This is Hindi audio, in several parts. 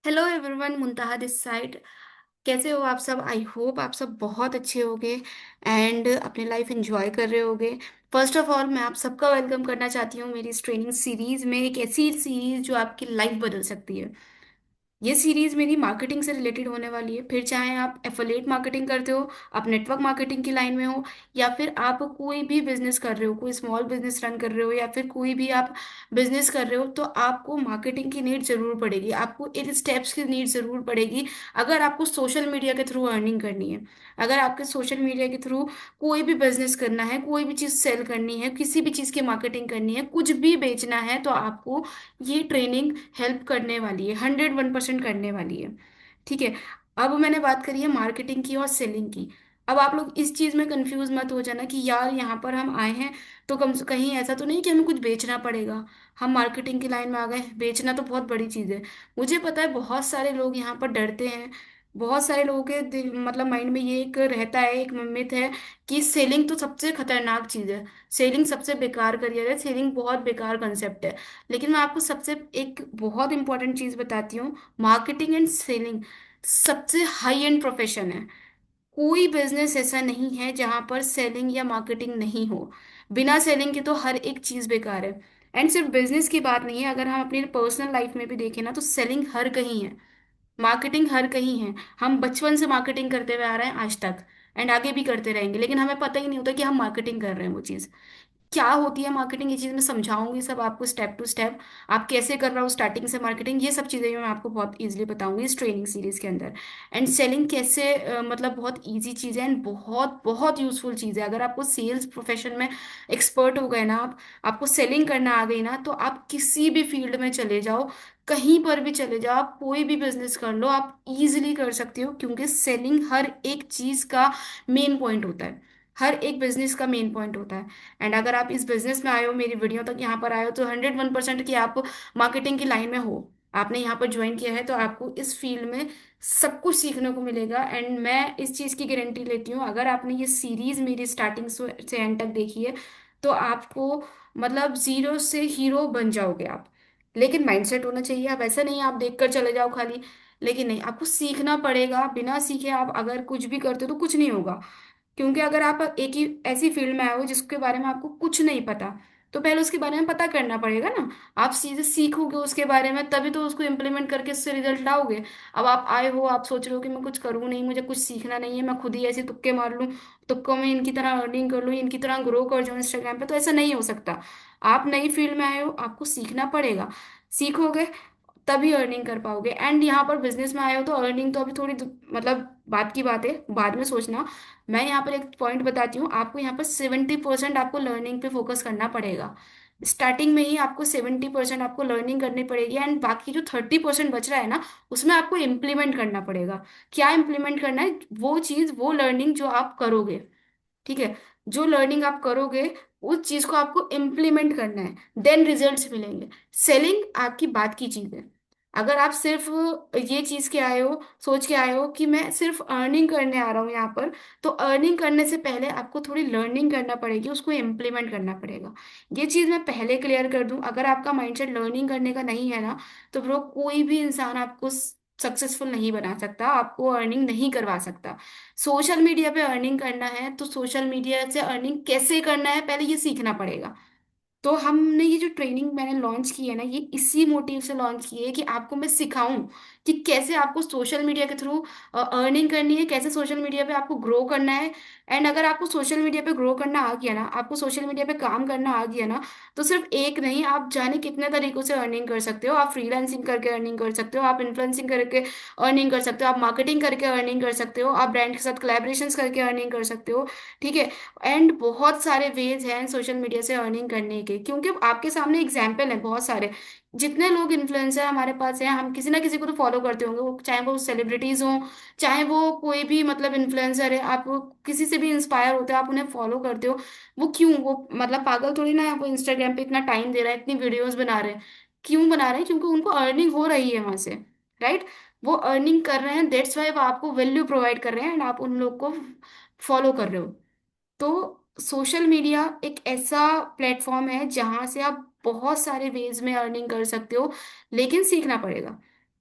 Hello everyone, Muntaha this side. कैसे हो आप सब? आई होप आप सब बहुत अच्छे होगे एंड अपनी लाइफ एंजॉय कर रहे होगे। फर्स्ट ऑफ ऑल मैं आप सबका वेलकम करना चाहती हूँ मेरी इस ट्रेनिंग सीरीज में, एक ऐसी सीरीज जो आपकी लाइफ बदल सकती है। ये सीरीज मेरी मार्केटिंग से रिलेटेड होने वाली है। फिर चाहे आप एफिलिएट मार्केटिंग करते हो, आप नेटवर्क मार्केटिंग की लाइन में हो, या फिर आप कोई भी बिजनेस कर रहे हो, कोई स्मॉल बिजनेस रन कर रहे हो, या फिर कोई भी आप बिजनेस कर रहे हो, तो आपको मार्केटिंग की नीड जरूर पड़ेगी, आपको इन स्टेप्स की नीड जरूर पड़ेगी। अगर आपको सोशल मीडिया के थ्रू अर्निंग करनी है, अगर आपके सोशल मीडिया के थ्रू कोई भी बिजनेस करना है, कोई भी चीज़ सेल करनी है, किसी भी चीज़ की मार्केटिंग करनी है, कुछ भी बेचना है, तो आपको ये ट्रेनिंग हेल्प करने वाली है, 101% करने वाली है। ठीक है। अब मैंने बात करी है मार्केटिंग की और सेलिंग की। अब आप लोग इस चीज में कंफ्यूज मत हो जाना कि यार यहाँ पर हम आए हैं तो कम से कहीं ऐसा तो नहीं कि हमें कुछ बेचना पड़ेगा। हम मार्केटिंग की लाइन में आ गए, बेचना तो बहुत बड़ी चीज है। मुझे पता है बहुत सारे लोग यहाँ पर डरते हैं। बहुत सारे लोगों के मतलब माइंड में ये एक रहता है, एक मिथ है कि सेलिंग तो सबसे खतरनाक चीज है, सेलिंग सबसे बेकार करियर है, सेलिंग बहुत बेकार कंसेप्ट है। लेकिन मैं आपको सबसे एक बहुत इंपॉर्टेंट चीज बताती हूँ। मार्केटिंग एंड सेलिंग सबसे हाई एंड प्रोफेशन है। कोई बिजनेस ऐसा नहीं है जहां पर सेलिंग या मार्केटिंग नहीं हो। बिना सेलिंग के तो हर एक चीज बेकार है। एंड सिर्फ बिजनेस की बात नहीं है, अगर हम अपनी पर्सनल लाइफ में भी देखें ना, तो सेलिंग हर कहीं है, मार्केटिंग हर कहीं है। हम बचपन से मार्केटिंग करते हुए आ रहे हैं आज तक, एंड आगे भी करते रहेंगे, लेकिन हमें पता ही नहीं होता कि हम मार्केटिंग कर रहे हैं वो चीज़ क्या होती है। मार्केटिंग ये चीज़ मैं समझाऊंगी सब आपको स्टेप टू स्टेप। आप कैसे कर रहे हो स्टार्टिंग से मार्केटिंग, ये सब चीज़ें मैं आपको बहुत इजीली बताऊंगी इस ट्रेनिंग सीरीज के अंदर। एंड सेलिंग कैसे मतलब बहुत इजी चीज़ है एंड बहुत बहुत यूजफुल चीज़ है। अगर आपको सेल्स प्रोफेशन में एक्सपर्ट हो गए ना आप, आपको सेलिंग करना आ गई ना, तो आप किसी भी फील्ड में चले जाओ, कहीं पर भी चले जाओ, आप कोई भी बिजनेस कर लो, आप इजीली कर सकते हो, क्योंकि सेलिंग हर एक चीज़ का मेन पॉइंट होता है, हर एक बिजनेस का मेन पॉइंट होता है। एंड अगर आप इस बिजनेस में आए हो, मेरी वीडियो तक यहाँ पर आए हो, तो 101% कि आप मार्केटिंग की लाइन में हो, आपने यहाँ पर ज्वाइन किया है, तो आपको इस फील्ड में सब कुछ सीखने को मिलेगा। एंड मैं इस चीज़ की गारंटी लेती हूँ, अगर आपने ये सीरीज मेरी स्टार्टिंग से एंड तक देखी है, तो आपको मतलब जीरो से हीरो बन जाओगे आप। लेकिन माइंडसेट होना चाहिए, आप ऐसा नहीं आप देख कर चले जाओ खाली। लेकिन नहीं, आपको सीखना पड़ेगा, बिना सीखे आप अगर कुछ भी करते हो तो कुछ नहीं होगा। क्योंकि अगर आप एक ही ऐसी फील्ड में आए हो जिसके बारे में आपको कुछ नहीं पता, तो पहले उसके बारे में पता करना पड़ेगा ना। आप सीधे सीखोगे उसके बारे में, तभी तो उसको इम्प्लीमेंट करके उससे रिजल्ट लाओगे। अब आप आए हो, आप सोच रहे हो कि मैं कुछ करूँ नहीं, मुझे कुछ सीखना नहीं है, मैं खुद ही ऐसे तुक्के मार लूँ, तुक्कों में इनकी तरह अर्निंग कर लूँ, इनकी तरह ग्रो कर जाऊँ इंस्टाग्राम पे, तो ऐसा नहीं हो सकता। आप नई फील्ड में आए हो, आपको सीखना पड़ेगा। सीखोगे तभी अर्निंग कर पाओगे। एंड यहाँ पर बिजनेस में आए हो तो अर्निंग तो अभी थोड़ी मतलब बात की बात है, बाद में सोचना। मैं यहाँ पर एक पॉइंट बताती हूँ आपको, यहाँ पर 70% आपको लर्निंग पे फोकस करना पड़ेगा। स्टार्टिंग में ही आपको 70% आपको लर्निंग करनी पड़ेगी, एंड बाकी जो 30% बच रहा है ना, उसमें आपको इम्प्लीमेंट करना पड़ेगा। क्या इम्प्लीमेंट करना है? वो चीज़, वो लर्निंग जो आप करोगे, ठीक है, जो लर्निंग आप करोगे, उस चीज को आपको इम्प्लीमेंट करना है, देन रिजल्ट्स मिलेंगे। सेलिंग आपकी बात की चीज है। अगर आप सिर्फ ये चीज के आए हो, सोच के आए हो कि मैं सिर्फ अर्निंग करने आ रहा हूँ यहाँ पर, तो अर्निंग करने से पहले आपको थोड़ी लर्निंग करना पड़ेगी, उसको इम्प्लीमेंट करना पड़ेगा। ये चीज मैं पहले क्लियर कर दूं, अगर आपका माइंडसेट लर्निंग करने का नहीं है ना, तो ब्रो कोई भी इंसान आपको सक्सेसफुल नहीं बना सकता, आपको अर्निंग नहीं करवा सकता। सोशल मीडिया पे अर्निंग करना है, तो सोशल मीडिया से अर्निंग कैसे करना है पहले ये सीखना पड़ेगा। तो हमने ये जो ट्रेनिंग मैंने लॉन्च की है ना, ये इसी मोटिव से लॉन्च की है कि आपको मैं सिखाऊं कि कैसे आपको सोशल मीडिया के थ्रू अर्निंग करनी है, कैसे सोशल मीडिया पे आपको ग्रो करना है। एंड अगर आपको सोशल मीडिया पे ग्रो करना आ गया ना, आपको सोशल मीडिया पे काम करना आ गया ना, तो सिर्फ एक नहीं, आप जाने कितने तरीकों से अर्निंग कर सकते हो। आप फ्रीलांसिंग करके अर्निंग कर सकते हो, आप इन्फ्लुएंसिंग करके अर्निंग कर सकते हो, आप मार्केटिंग करके अर्निंग कर सकते हो, आप ब्रांड के साथ कोलैबोरेशन करके अर्निंग कर सकते हो। ठीक है। एंड बहुत सारे वेज हैं सोशल मीडिया से अर्निंग करने के, क्योंकि आपके सामने एग्जाम्पल है बहुत सारे। जितने लोग इन्फ्लुएंसर हमारे पास हैं, हम किसी ना किसी को तो फॉलो करते होंगे, वो चाहे वो सेलिब्रिटीज हों, चाहे वो कोई भी मतलब इन्फ्लुएंसर है, आप किसी से भी इंस्पायर होते हो, आप उन्हें फॉलो करते हो। वो क्यों? वो मतलब पागल थोड़ी ना है, वो इंस्टाग्राम पे इतना टाइम दे रहा है, इतनी वीडियोस बना रहे हैं। क्यों बना रहे हैं? क्योंकि उनको अर्निंग हो रही है वहां से, राइट। वो अर्निंग कर रहे हैं, दैट्स वाई वो आपको वैल्यू प्रोवाइड कर रहे हैं, एंड आप उन लोग को फॉलो कर रहे हो। तो सोशल मीडिया एक ऐसा प्लेटफॉर्म है जहां से आप बहुत सारे वेज में अर्निंग कर सकते हो, लेकिन सीखना पड़ेगा।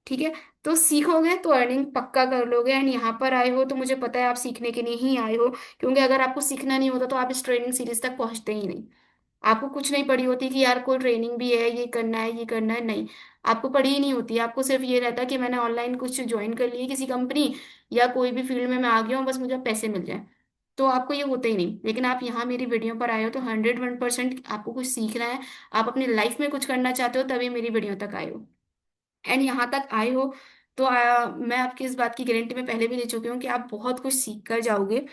ठीक है। तो सीखोगे तो अर्निंग पक्का कर लोगे, एंड यहाँ पर आए हो तो मुझे पता है आप सीखने के लिए ही आए हो, क्योंकि अगर आपको सीखना नहीं होता तो आप इस ट्रेनिंग सीरीज तक पहुंचते ही नहीं। आपको कुछ नहीं पड़ी होती कि यार कोई ट्रेनिंग भी है, ये करना है, ये करना है, नहीं। आपको पड़ी ही नहीं होती, आपको सिर्फ ये रहता है कि मैंने ऑनलाइन कुछ ज्वाइन कर लिया किसी कंपनी या कोई भी फील्ड में मैं आ गया हूँ, बस मुझे पैसे मिल जाए। तो आपको ये होता ही नहीं। लेकिन आप यहाँ मेरी वीडियो पर आए हो तो 101% आपको कुछ सीखना है, आप अपनी लाइफ में कुछ करना चाहते हो, तभी मेरी वीडियो तक आए हो। एंड यहाँ तक आए हो तो मैं आपकी इस बात की गारंटी में पहले भी ले चुकी हूँ कि आप बहुत कुछ सीख कर जाओगे।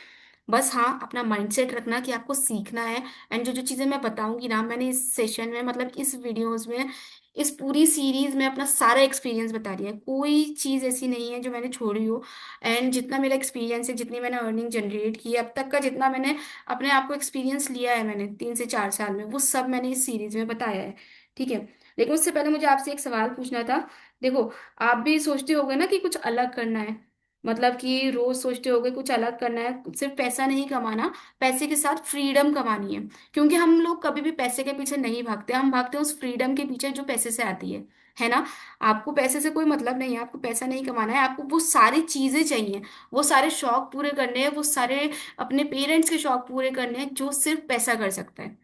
बस हाँ, अपना माइंडसेट रखना कि आपको सीखना है। एंड जो जो चीज़ें मैं बताऊंगी ना, मैंने इस सेशन में, मतलब इस वीडियोस में, इस पूरी सीरीज में अपना सारा एक्सपीरियंस बता दिया है, कोई चीज़ ऐसी नहीं है जो मैंने छोड़ी हो। एंड जितना मेरा एक्सपीरियंस है, जितनी मैंने अर्निंग जनरेट की है अब तक का, जितना मैंने अपने आप को एक्सपीरियंस लिया है मैंने 3 से 4 साल में, वो सब मैंने इस सीरीज में बताया है। ठीक है। लेकिन उससे पहले मुझे आपसे एक सवाल पूछना था। देखो, आप भी सोचते होगे ना कि कुछ अलग करना है, मतलब कि रोज सोचते होगे कुछ अलग करना है, सिर्फ पैसा नहीं कमाना, पैसे के साथ फ्रीडम कमानी है। क्योंकि हम लोग कभी भी पैसे के पीछे नहीं भागते, हम भागते हैं उस फ्रीडम के पीछे जो पैसे से आती है ना। आपको पैसे से कोई मतलब नहीं है, आपको पैसा नहीं कमाना है, आपको वो सारी चीजें चाहिए, वो सारे शौक पूरे करने हैं, वो सारे अपने पेरेंट्स के शौक पूरे करने हैं जो सिर्फ पैसा कर सकता है।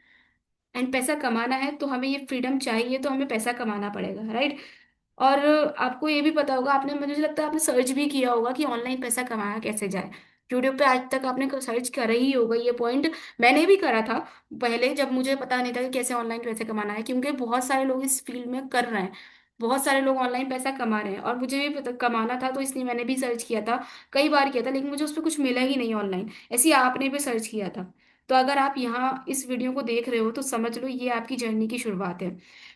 एंड पैसा कमाना है तो हमें ये फ्रीडम चाहिए, तो हमें पैसा कमाना पड़ेगा, राइट। और आपको ये भी पता होगा, आपने, मुझे लगता है आपने सर्च भी किया होगा कि ऑनलाइन पैसा कमाया कैसे जाए। यूट्यूब पे आज तक आपने सर्च करा ही होगा ये पॉइंट। मैंने भी करा था पहले, जब मुझे पता नहीं था कि कैसे ऑनलाइन पैसे कमाना है, क्योंकि बहुत सारे लोग इस फील्ड में कर रहे हैं, बहुत सारे लोग ऑनलाइन पैसा कमा रहे हैं, और मुझे भी पता कमाना था, तो इसलिए मैंने भी सर्च किया था, कई बार किया था, लेकिन मुझे उस पर कुछ मिला ही नहीं ऑनलाइन। ऐसे ही आपने भी सर्च किया था। तो अगर आप यहाँ इस वीडियो को देख रहे हो तो समझ लो ये आपकी जर्नी की शुरुआत है।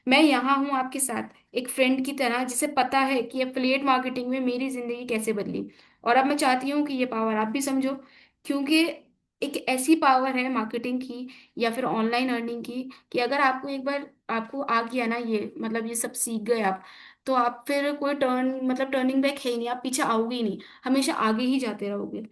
मैं यहाँ हूँ आपके साथ एक फ्रेंड की तरह, जिसे पता है कि एफिलिएट मार्केटिंग में मेरी जिंदगी कैसे बदली। और अब मैं चाहती हूँ कि ये पावर आप भी समझो, क्योंकि एक ऐसी पावर है मार्केटिंग की या फिर ऑनलाइन अर्निंग की, कि अगर आपको एक बार आपको आ गया ना ये, मतलब ये सब सीख गए आप, तो आप फिर कोई मतलब टर्निंग बैक है ही नहीं, आप पीछे आओगे ही नहीं, हमेशा आगे ही जाते रहोगे।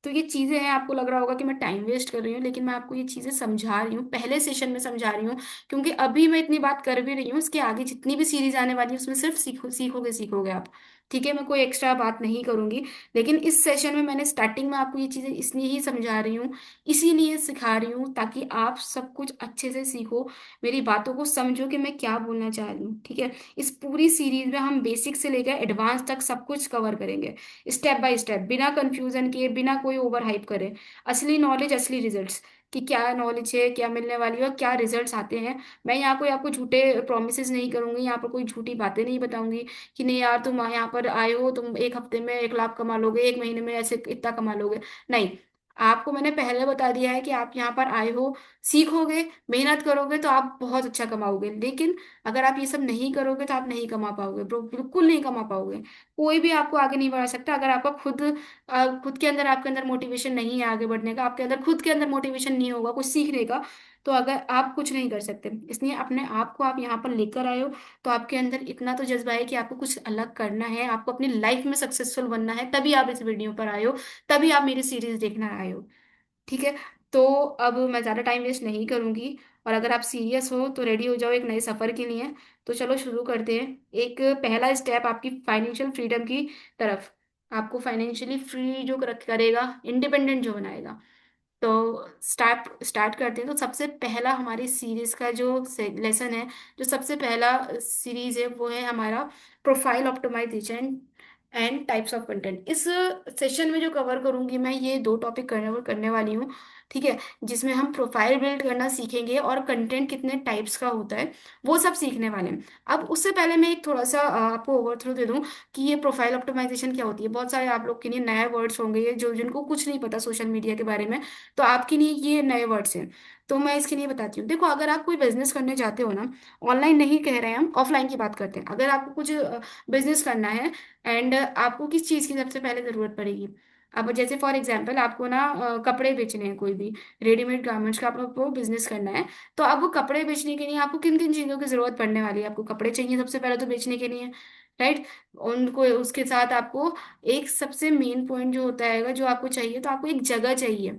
तो ये चीजें हैं, आपको लग रहा होगा कि मैं टाइम वेस्ट कर रही हूँ, लेकिन मैं आपको ये चीजें समझा रही हूँ, पहले सेशन में समझा रही हूँ, क्योंकि अभी मैं इतनी बात कर भी रही हूँ, इसके आगे जितनी भी सीरीज आने वाली है उसमें सिर्फ सीखोगे सीखोगे आप। ठीक है, मैं कोई एक्स्ट्रा बात नहीं करूंगी। लेकिन इस सेशन में मैंने स्टार्टिंग में आपको ये चीजें इसलिए ही समझा रही हूँ, इसीलिए सिखा रही हूँ, ताकि आप सब कुछ अच्छे से सीखो, मेरी बातों को समझो कि मैं क्या बोलना चाह रही हूँ। ठीक है। इस पूरी सीरीज में हम बेसिक से लेकर एडवांस तक सब कुछ कवर करेंगे, स्टेप बाय स्टेप, बिना कंफ्यूजन किए, बिना कोई ओवर हाइप करे। असली नॉलेज, असली रिजल्ट्स, कि क्या नॉलेज है, क्या मिलने वाली है और क्या रिजल्ट्स आते हैं। मैं यहाँ कोई आपको झूठे प्रोमिस नहीं करूंगी, यहाँ पर कोई झूठी बातें नहीं बताऊंगी कि नहीं यार तुम यहाँ पर आए हो, तुम एक हफ्ते में 1 लाख कमा लोगे, एक महीने में ऐसे इतना कमा लोगे, नहीं। आपको मैंने पहले बता दिया है कि आप यहाँ पर आए हो, सीखोगे, मेहनत करोगे तो आप बहुत अच्छा कमाओगे, लेकिन अगर आप ये सब नहीं करोगे तो आप नहीं कमा पाओगे ब्रो, बिल्कुल नहीं कमा पाओगे। कोई भी आपको आगे नहीं बढ़ा सकता अगर आपका खुद के अंदर, आपके अंदर मोटिवेशन नहीं है आगे बढ़ने का, आपके अंदर खुद के अंदर मोटिवेशन नहीं होगा कुछ सीखने का, तो अगर आप कुछ नहीं कर सकते। इसलिए अपने आप को आप यहाँ पर लेकर आए हो, तो आपके अंदर इतना तो जज्बा है कि आपको कुछ अलग करना है, आपको अपनी लाइफ में सक्सेसफुल बनना है, तभी आप इस वीडियो पर आए हो, तभी आप मेरी सीरीज देखना आए हो। ठीक है। तो अब मैं ज़्यादा टाइम वेस्ट नहीं करूंगी, और अगर आप सीरियस हो तो रेडी हो जाओ एक नए सफ़र के लिए। तो चलो शुरू करते हैं। एक पहला स्टेप आपकी फाइनेंशियल फ्रीडम की तरफ, आपको फाइनेंशियली फ्री जो करेगा, इंडिपेंडेंट जो बनाएगा। तो स्टार्ट स्टार्ट करते हैं। तो सबसे पहला हमारी सीरीज का जो लेसन है, जो सबसे पहला सीरीज है, वो है हमारा profile optimisation and types of content. इस सेशन में जो कवर करूंगी मैं, ये 2 टॉपिक करने वाली हूँ। ठीक है। जिसमें हम प्रोफाइल बिल्ड करना सीखेंगे और कंटेंट कितने टाइप्स का होता है, वो सब सीखने वाले हैं। अब उससे पहले मैं एक थोड़ा सा आपको ओवरथ्रो दे दूं कि ये प्रोफाइल ऑप्टिमाइजेशन क्या होती है। बहुत सारे आप लोग के लिए नए वर्ड्स होंगे ये, जो जिनको कुछ नहीं पता सोशल मीडिया के बारे में, तो आपके लिए ये नए वर्ड्स हैं। तो मैं इसके लिए बताती हूँ। देखो, अगर आप कोई बिजनेस करने जाते हो ना, ऑनलाइन नहीं कह रहे हैं हम, ऑफलाइन की बात करते हैं, अगर आपको कुछ बिजनेस करना है, एंड आपको किस चीज़ की सबसे पहले ज़रूरत पड़ेगी। अब जैसे फॉर एग्जांपल आपको ना कपड़े बेचने हैं, कोई भी रेडीमेड गारमेंट्स का आपको बिजनेस करना है। तो अब वो कपड़े बेचने के लिए आपको किन किन चीज़ों की ज़रूरत पड़ने वाली है, आपको कपड़े चाहिए सबसे पहले तो बेचने के लिए, राइट। उनको उसके साथ आपको एक सबसे मेन पॉइंट जो होता है जो आपको चाहिए, तो आपको एक जगह चाहिए।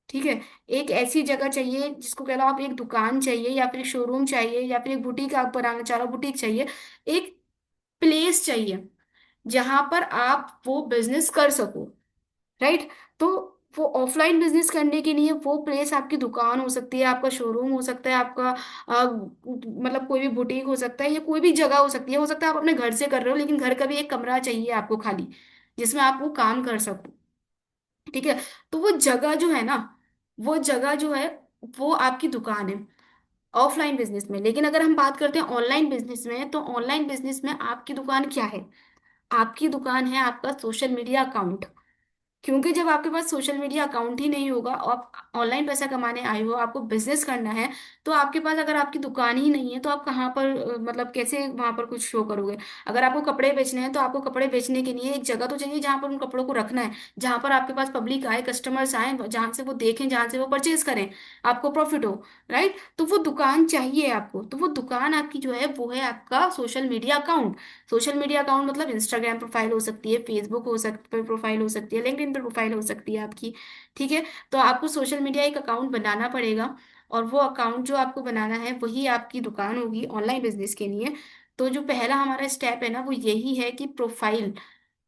ठीक है। एक ऐसी जगह चाहिए जिसको कह लो आप, एक दुकान चाहिए या फिर एक शोरूम चाहिए या फिर एक बुटीक आप बनाना चाह रहे हो, बुटीक चाहिए। एक प्लेस चाहिए जहां पर आप वो बिजनेस कर सको, राइट? तो वो ऑफलाइन बिजनेस करने के लिए वो प्लेस आपकी दुकान हो सकती है, आपका शोरूम हो सकता है, आपका मतलब कोई भी बुटीक हो सकता है, या कोई भी जगह हो सकता है आप अपने घर से कर रहे हो, लेकिन घर का भी एक कमरा चाहिए आपको खाली, जिसमें आप वो काम कर सको। ठीक है? तो वो जगह जो है ना, वो जगह जो है वो आपकी दुकान है ऑफलाइन बिजनेस में। लेकिन अगर हम बात करते हैं ऑनलाइन बिजनेस में, तो ऑनलाइन बिजनेस में आपकी दुकान क्या है? आपकी दुकान है आपका सोशल मीडिया अकाउंट। क्योंकि जब आपके पास सोशल मीडिया अकाउंट ही नहीं होगा और आप ऑनलाइन पैसा कमाने आए हो, आपको बिजनेस करना है, तो आपके पास अगर आपकी दुकान ही नहीं है तो आप कहाँ पर मतलब कैसे वहां पर कुछ शो करोगे? अगर आपको कपड़े बेचने हैं तो आपको कपड़े बेचने के लिए एक जगह तो चाहिए जहां पर उन कपड़ों को रखना है, जहां पर आपके पास पब्लिक आए, कस्टमर्स आए, जहां से वो देखें, जहां से वो परचेज करें, आपको प्रॉफिट हो, राइट? तो वो दुकान चाहिए आपको। तो वो दुकान आपकी जो है वो है आपका social media account. Social media account मतलब इंस्टाग्राम प्रोफाइल हो सकती है, फेसबुक पे प्रोफाइल हो सकती है, लिंक्डइन पे प्रोफाइल हो सकती है आपकी। ठीक है? तो आपको सोशल मीडिया एक अकाउंट बनाना पड़ेगा, और वो अकाउंट जो आपको बनाना है वही आपकी दुकान होगी ऑनलाइन बिजनेस के लिए। तो जो पहला हमारा स्टेप है ना वो यही है कि प्रोफाइल,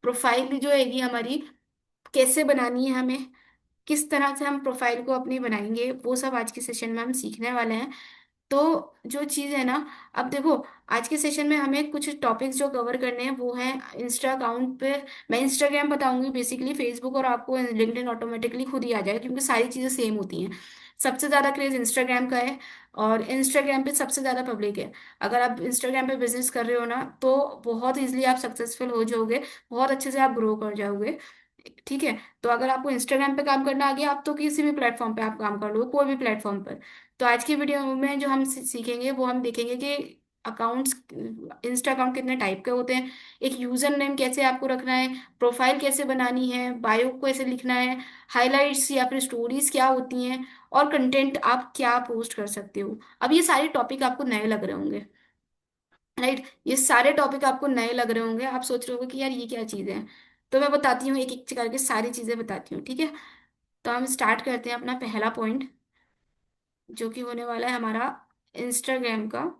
प्रोफाइल जो हैगी हमारी, कैसे बनानी है हमें, किस तरह से हम प्रोफाइल को अपनी बनाएंगे, वो सब आज के सेशन में हम सीखने वाले हैं। तो जो चीज़ है ना, अब देखो, आज के सेशन में हमें कुछ टॉपिक्स जो कवर करने हैं वो है इंस्टा अकाउंट पे। मैं इंस्टाग्राम बताऊंगी बेसिकली, फेसबुक और आपको लिंक्डइन ऑटोमेटिकली खुद ही आ जाएगा, क्योंकि सारी चीज़ें सेम होती हैं। सबसे ज़्यादा क्रेज इंस्टाग्राम का है, और इंस्टाग्राम पे सबसे ज़्यादा पब्लिक है। अगर आप इंस्टाग्राम पे बिजनेस कर रहे हो ना, तो बहुत इजीली आप सक्सेसफुल हो जाओगे, बहुत अच्छे से आप ग्रो कर जाओगे। ठीक है? तो अगर आपको इंस्टाग्राम पे काम करना आ गया, आप तो किसी भी प्लेटफॉर्म पे आप काम कर लो, कोई भी प्लेटफॉर्म पर। तो आज की वीडियो में जो हम सीखेंगे वो हम देखेंगे कि अकाउंट्स, इंस्टा अकाउंट कितने टाइप के होते हैं, एक यूजर नेम कैसे आपको रखना है, प्रोफाइल कैसे बनानी है, बायो को कैसे लिखना है, हाइलाइट्स या फिर स्टोरीज क्या होती हैं, और कंटेंट आप क्या पोस्ट कर सकते हो। अब ये सारे टॉपिक आपको नए लग रहे होंगे, राइट? ये सारे टॉपिक आपको नए लग रहे होंगे, आप सोच रहे होगे कि यार ये क्या चीज़ है। तो मैं बताती हूँ, एक एक करके सारी चीज़ें बताती हूँ, ठीक है? तो हम स्टार्ट करते हैं अपना पहला पॉइंट, जो कि होने वाला है हमारा इंस्टाग्राम का,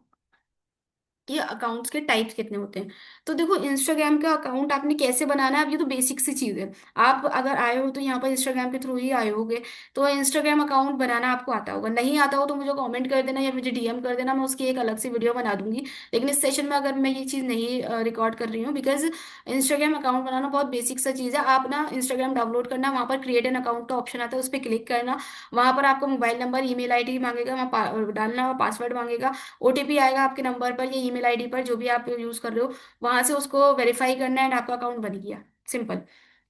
कि अकाउंट्स के टाइप्स कितने होते हैं। तो देखो, इंस्टाग्राम का अकाउंट आपने कैसे बनाना है, अब ये तो बेसिक सी चीज़ है। आप अगर आए हो तो यहाँ पर इंस्टाग्राम के थ्रू ही आए होगे, तो इंस्टाग्राम अकाउंट बनाना आपको आता होगा। नहीं आता हो तो मुझे कमेंट कर देना या मुझे डीएम कर देना, मैं उसकी एक अलग से वीडियो बना दूंगी। लेकिन इस सेशन में अगर मैं ये चीज़ नहीं रिकॉर्ड कर रही हूँ, बिकॉज इंस्टाग्राम अकाउंट बनाना बहुत बेसिक सा चीज़ है। आप ना इंस्टाग्राम डाउनलोड करना, वहाँ पर क्रिएट एन अकाउंट का ऑप्शन आता है, उस पर क्लिक करना। वहाँ पर आपका मोबाइल नंबर, ईमेल आईडी मांगेगा, वहाँ डालना, और पासवर्ड मांगेगा। ओटीपी आएगा आपके नंबर पर या ईमेल आईडी पर, जो भी आप यूज कर रहे हो, वहां से उसको वेरीफाई करना है, एंड आपका अकाउंट बन गया। सिंपल,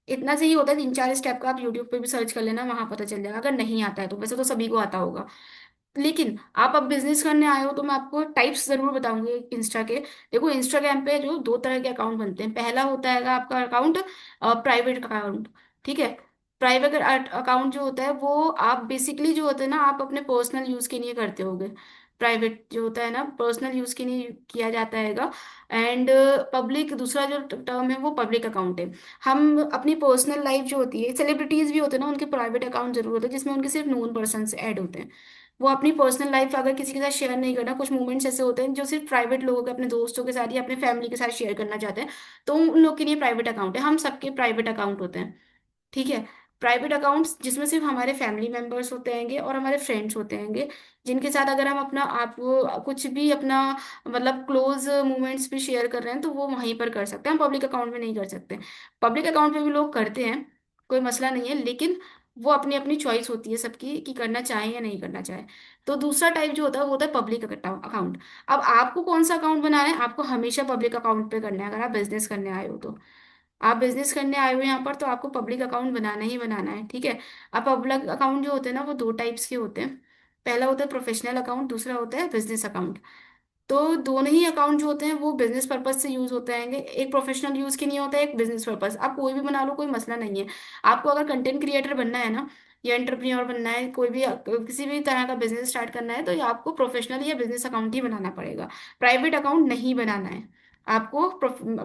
इतना से ही होता है। 3 4 स्टेप का आप यूट्यूब पे भी सर्च कर लेना, वहां पता चल जाएगा, अगर नहीं आता है तो। वैसे तो सभी को आता होगा, लेकिन आप अब बिजनेस करने आए हो तो मैं आपको टाइप्स जरूर बताऊंगी इंस्टा के। देखो, इंस्टाग्राम पे जो दो तरह के अकाउंट बनते हैं, पहला होता है आपका अकाउंट प्राइवेट अकाउंट। ठीक है? प्राइवेट अकाउंट जो होता है वो आप बेसिकली जो होता है ना, आप अपने पर्सनल यूज के लिए करते होगे। प्राइवेट जो होता है ना, पर्सनल यूज के लिए किया जाता है। एंड पब्लिक, दूसरा जो टर्म है वो पब्लिक अकाउंट है। हम अपनी पर्सनल लाइफ जो होती है, सेलिब्रिटीज भी होते हैं ना, उनके प्राइवेट अकाउंट जरूर होते हैं, जिसमें उनके सिर्फ नोन पर्सन ऐड होते हैं। वो अपनी पर्सनल लाइफ अगर किसी के साथ शेयर नहीं करना, कुछ मोमेंट्स ऐसे होते हैं जो सिर्फ प्राइवेट लोगों के, अपने दोस्तों के साथ या अपने फैमिली के साथ शेयर करना चाहते हैं, तो उन लोग के लिए प्राइवेट अकाउंट है। हम सबके प्राइवेट अकाउंट होते हैं। ठीक है? प्राइवेट अकाउंट्स जिसमें सिर्फ हमारे फैमिली मेंबर्स होते हैंगे और हमारे फ्रेंड्स होते हैंगे, जिनके साथ अगर हम अपना आप कुछ भी अपना मतलब क्लोज मोमेंट्स भी शेयर कर रहे हैं तो वो वहीं पर कर सकते हैं, हम पब्लिक अकाउंट में नहीं कर सकते। पब्लिक अकाउंट पे भी लोग करते हैं, कोई मसला नहीं है, लेकिन वो अपनी अपनी चॉइस होती है सबकी कि करना चाहे या नहीं करना चाहे। तो दूसरा टाइप जो होता है वो होता है पब्लिक अकाउंट। अब आपको कौन सा अकाउंट बनाना है? आपको हमेशा पब्लिक अकाउंट पे करना है, अगर आप बिजनेस करने आए हो तो। आप बिजनेस करने आए हो यहाँ पर तो आपको पब्लिक अकाउंट बनाना ही बनाना है। ठीक है? अब पब्लिक अकाउंट जो होते हैं ना वो दो टाइप्स के होते हैं। पहला होता है प्रोफेशनल अकाउंट, दूसरा होता है बिजनेस अकाउंट। तो दोनों ही अकाउंट जो होते हैं वो बिजनेस पर्पज से यूज होते हैं, एक प्रोफेशनल यूज के लिए होता है, एक बिजनेस पर्पज। आप कोई भी बना लो, कोई मसला नहीं है। आपको अगर कंटेंट क्रिएटर बनना है ना, या एंटरप्रेन्योर बनना है, कोई भी किसी भी तरह का बिजनेस स्टार्ट करना है, तो ये आपको प्रोफेशनल या बिजनेस अकाउंट ही बनाना पड़ेगा। प्राइवेट अकाउंट नहीं बनाना है आपको।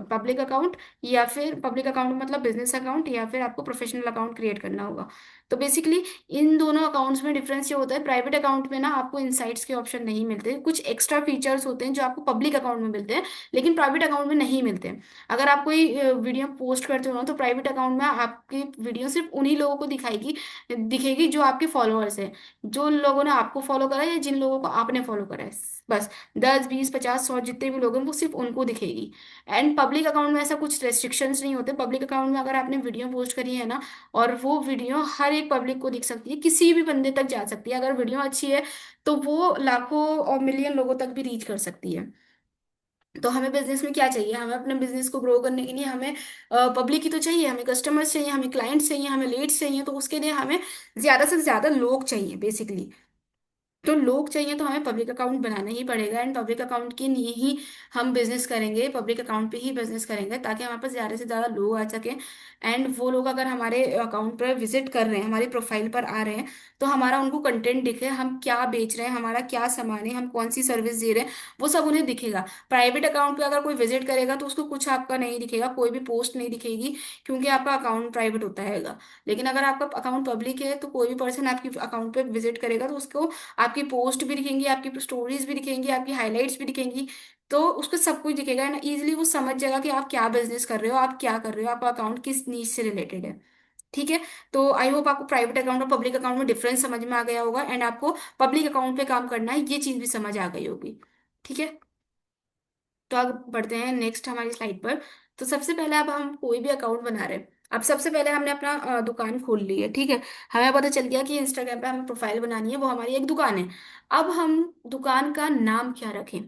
पब्लिक अकाउंट, या फिर पब्लिक अकाउंट मतलब बिजनेस अकाउंट, या फिर आपको प्रोफेशनल अकाउंट क्रिएट करना होगा। तो बेसिकली इन दोनों अकाउंट्स में डिफरेंस ये होता है, प्राइवेट अकाउंट में ना आपको इनसाइट्स के ऑप्शन नहीं मिलते, कुछ एक्स्ट्रा फीचर्स होते हैं जो आपको पब्लिक अकाउंट में मिलते हैं लेकिन प्राइवेट अकाउंट में नहीं मिलते। अगर आप कोई वीडियो पोस्ट करते हो ना तो प्राइवेट अकाउंट में आपकी वीडियो सिर्फ उन्हीं लोगों को दिखाएगी, दिखेगी जो आपके फॉलोअर्स हैं, जो लोगों ने आपको फॉलो करा है या जिन लोगों को आपने फॉलो करा है, बस 10 20 50 100 जितने भी लोग हैं वो सिर्फ उनको दिखेगी। एंड पब्लिक अकाउंट में ऐसा कुछ रेस्ट्रिक्शंस नहीं होते। पब्लिक अकाउंट में अगर आपने वीडियो पोस्ट करी है ना, और वो वीडियो हर एक पब्लिक को दिख सकती है, किसी भी बंदे तक जा सकती है, अगर वीडियो अच्छी है तो वो लाखों और मिलियन लोगों तक भी रीच कर सकती है। तो हमें बिजनेस में क्या चाहिए, हमें अपने बिजनेस को ग्रो करने के लिए हमें पब्लिक ही तो चाहिए, हमें कस्टमर्स चाहिए, हमें क्लाइंट्स चाहिए, हमें लीड्स चाहिए, तो उसके लिए हमें ज्यादा से ज्यादा लोग चाहिए बेसिकली। तो लोग चाहिए तो हमें पब्लिक अकाउंट बनाना ही पड़ेगा, एंड पब्लिक अकाउंट के लिए ही हम बिजनेस करेंगे, पब्लिक अकाउंट पे ही बिजनेस करेंगे ताकि हमारे पास ज़्यादा से ज़्यादा लोग आ सकें। एंड वो लोग अगर हमारे अकाउंट पर विजिट कर रहे हैं, हमारी प्रोफाइल पर आ रहे हैं, तो हमारा उनको कंटेंट दिखे, हम क्या बेच रहे हैं, हमारा क्या सामान है, हम कौन सी सर्विस दे रहे हैं, वो सब उन्हें दिखेगा। प्राइवेट अकाउंट पे अगर कोई विजिट करेगा तो उसको कुछ आपका नहीं दिखेगा, कोई भी पोस्ट नहीं दिखेगी, क्योंकि आपका अकाउंट प्राइवेट होता है। लेकिन अगर आपका अकाउंट पब्लिक है तो कोई भी पर्सन आपकी अकाउंट पे विजिट करेगा तो उसको आपकी पोस्ट भी दिखेंगी, आपकी स्टोरीज भी दिखेंगी, आपकी हाइलाइट्स भी दिखेंगी, तो उसको सब कुछ दिखेगा ना, इजीली वो समझ जाएगा कि आप क्या बिजनेस कर रहे हो, आप क्या कर रहे हो, आपका अकाउंट किस नीच से रिलेटेड है। ठीक है। तो आई होप आपको प्राइवेट अकाउंट और पब्लिक अकाउंट में डिफरेंस समझ में आ गया होगा, एंड आपको पब्लिक अकाउंट पे काम करना है ये चीज भी समझ आ गई होगी। ठीक है। तो आगे बढ़ते हैं नेक्स्ट हमारी स्लाइड पर। तो सबसे पहले अब हम कोई भी अकाउंट बना रहे हैं। अब सबसे पहले हमने अपना दुकान खोल ली है, ठीक है। हमें पता चल गया कि इंस्टाग्राम पे हमें प्रोफाइल बनानी है, वो हमारी एक दुकान है। अब हम दुकान का नाम क्या रखें,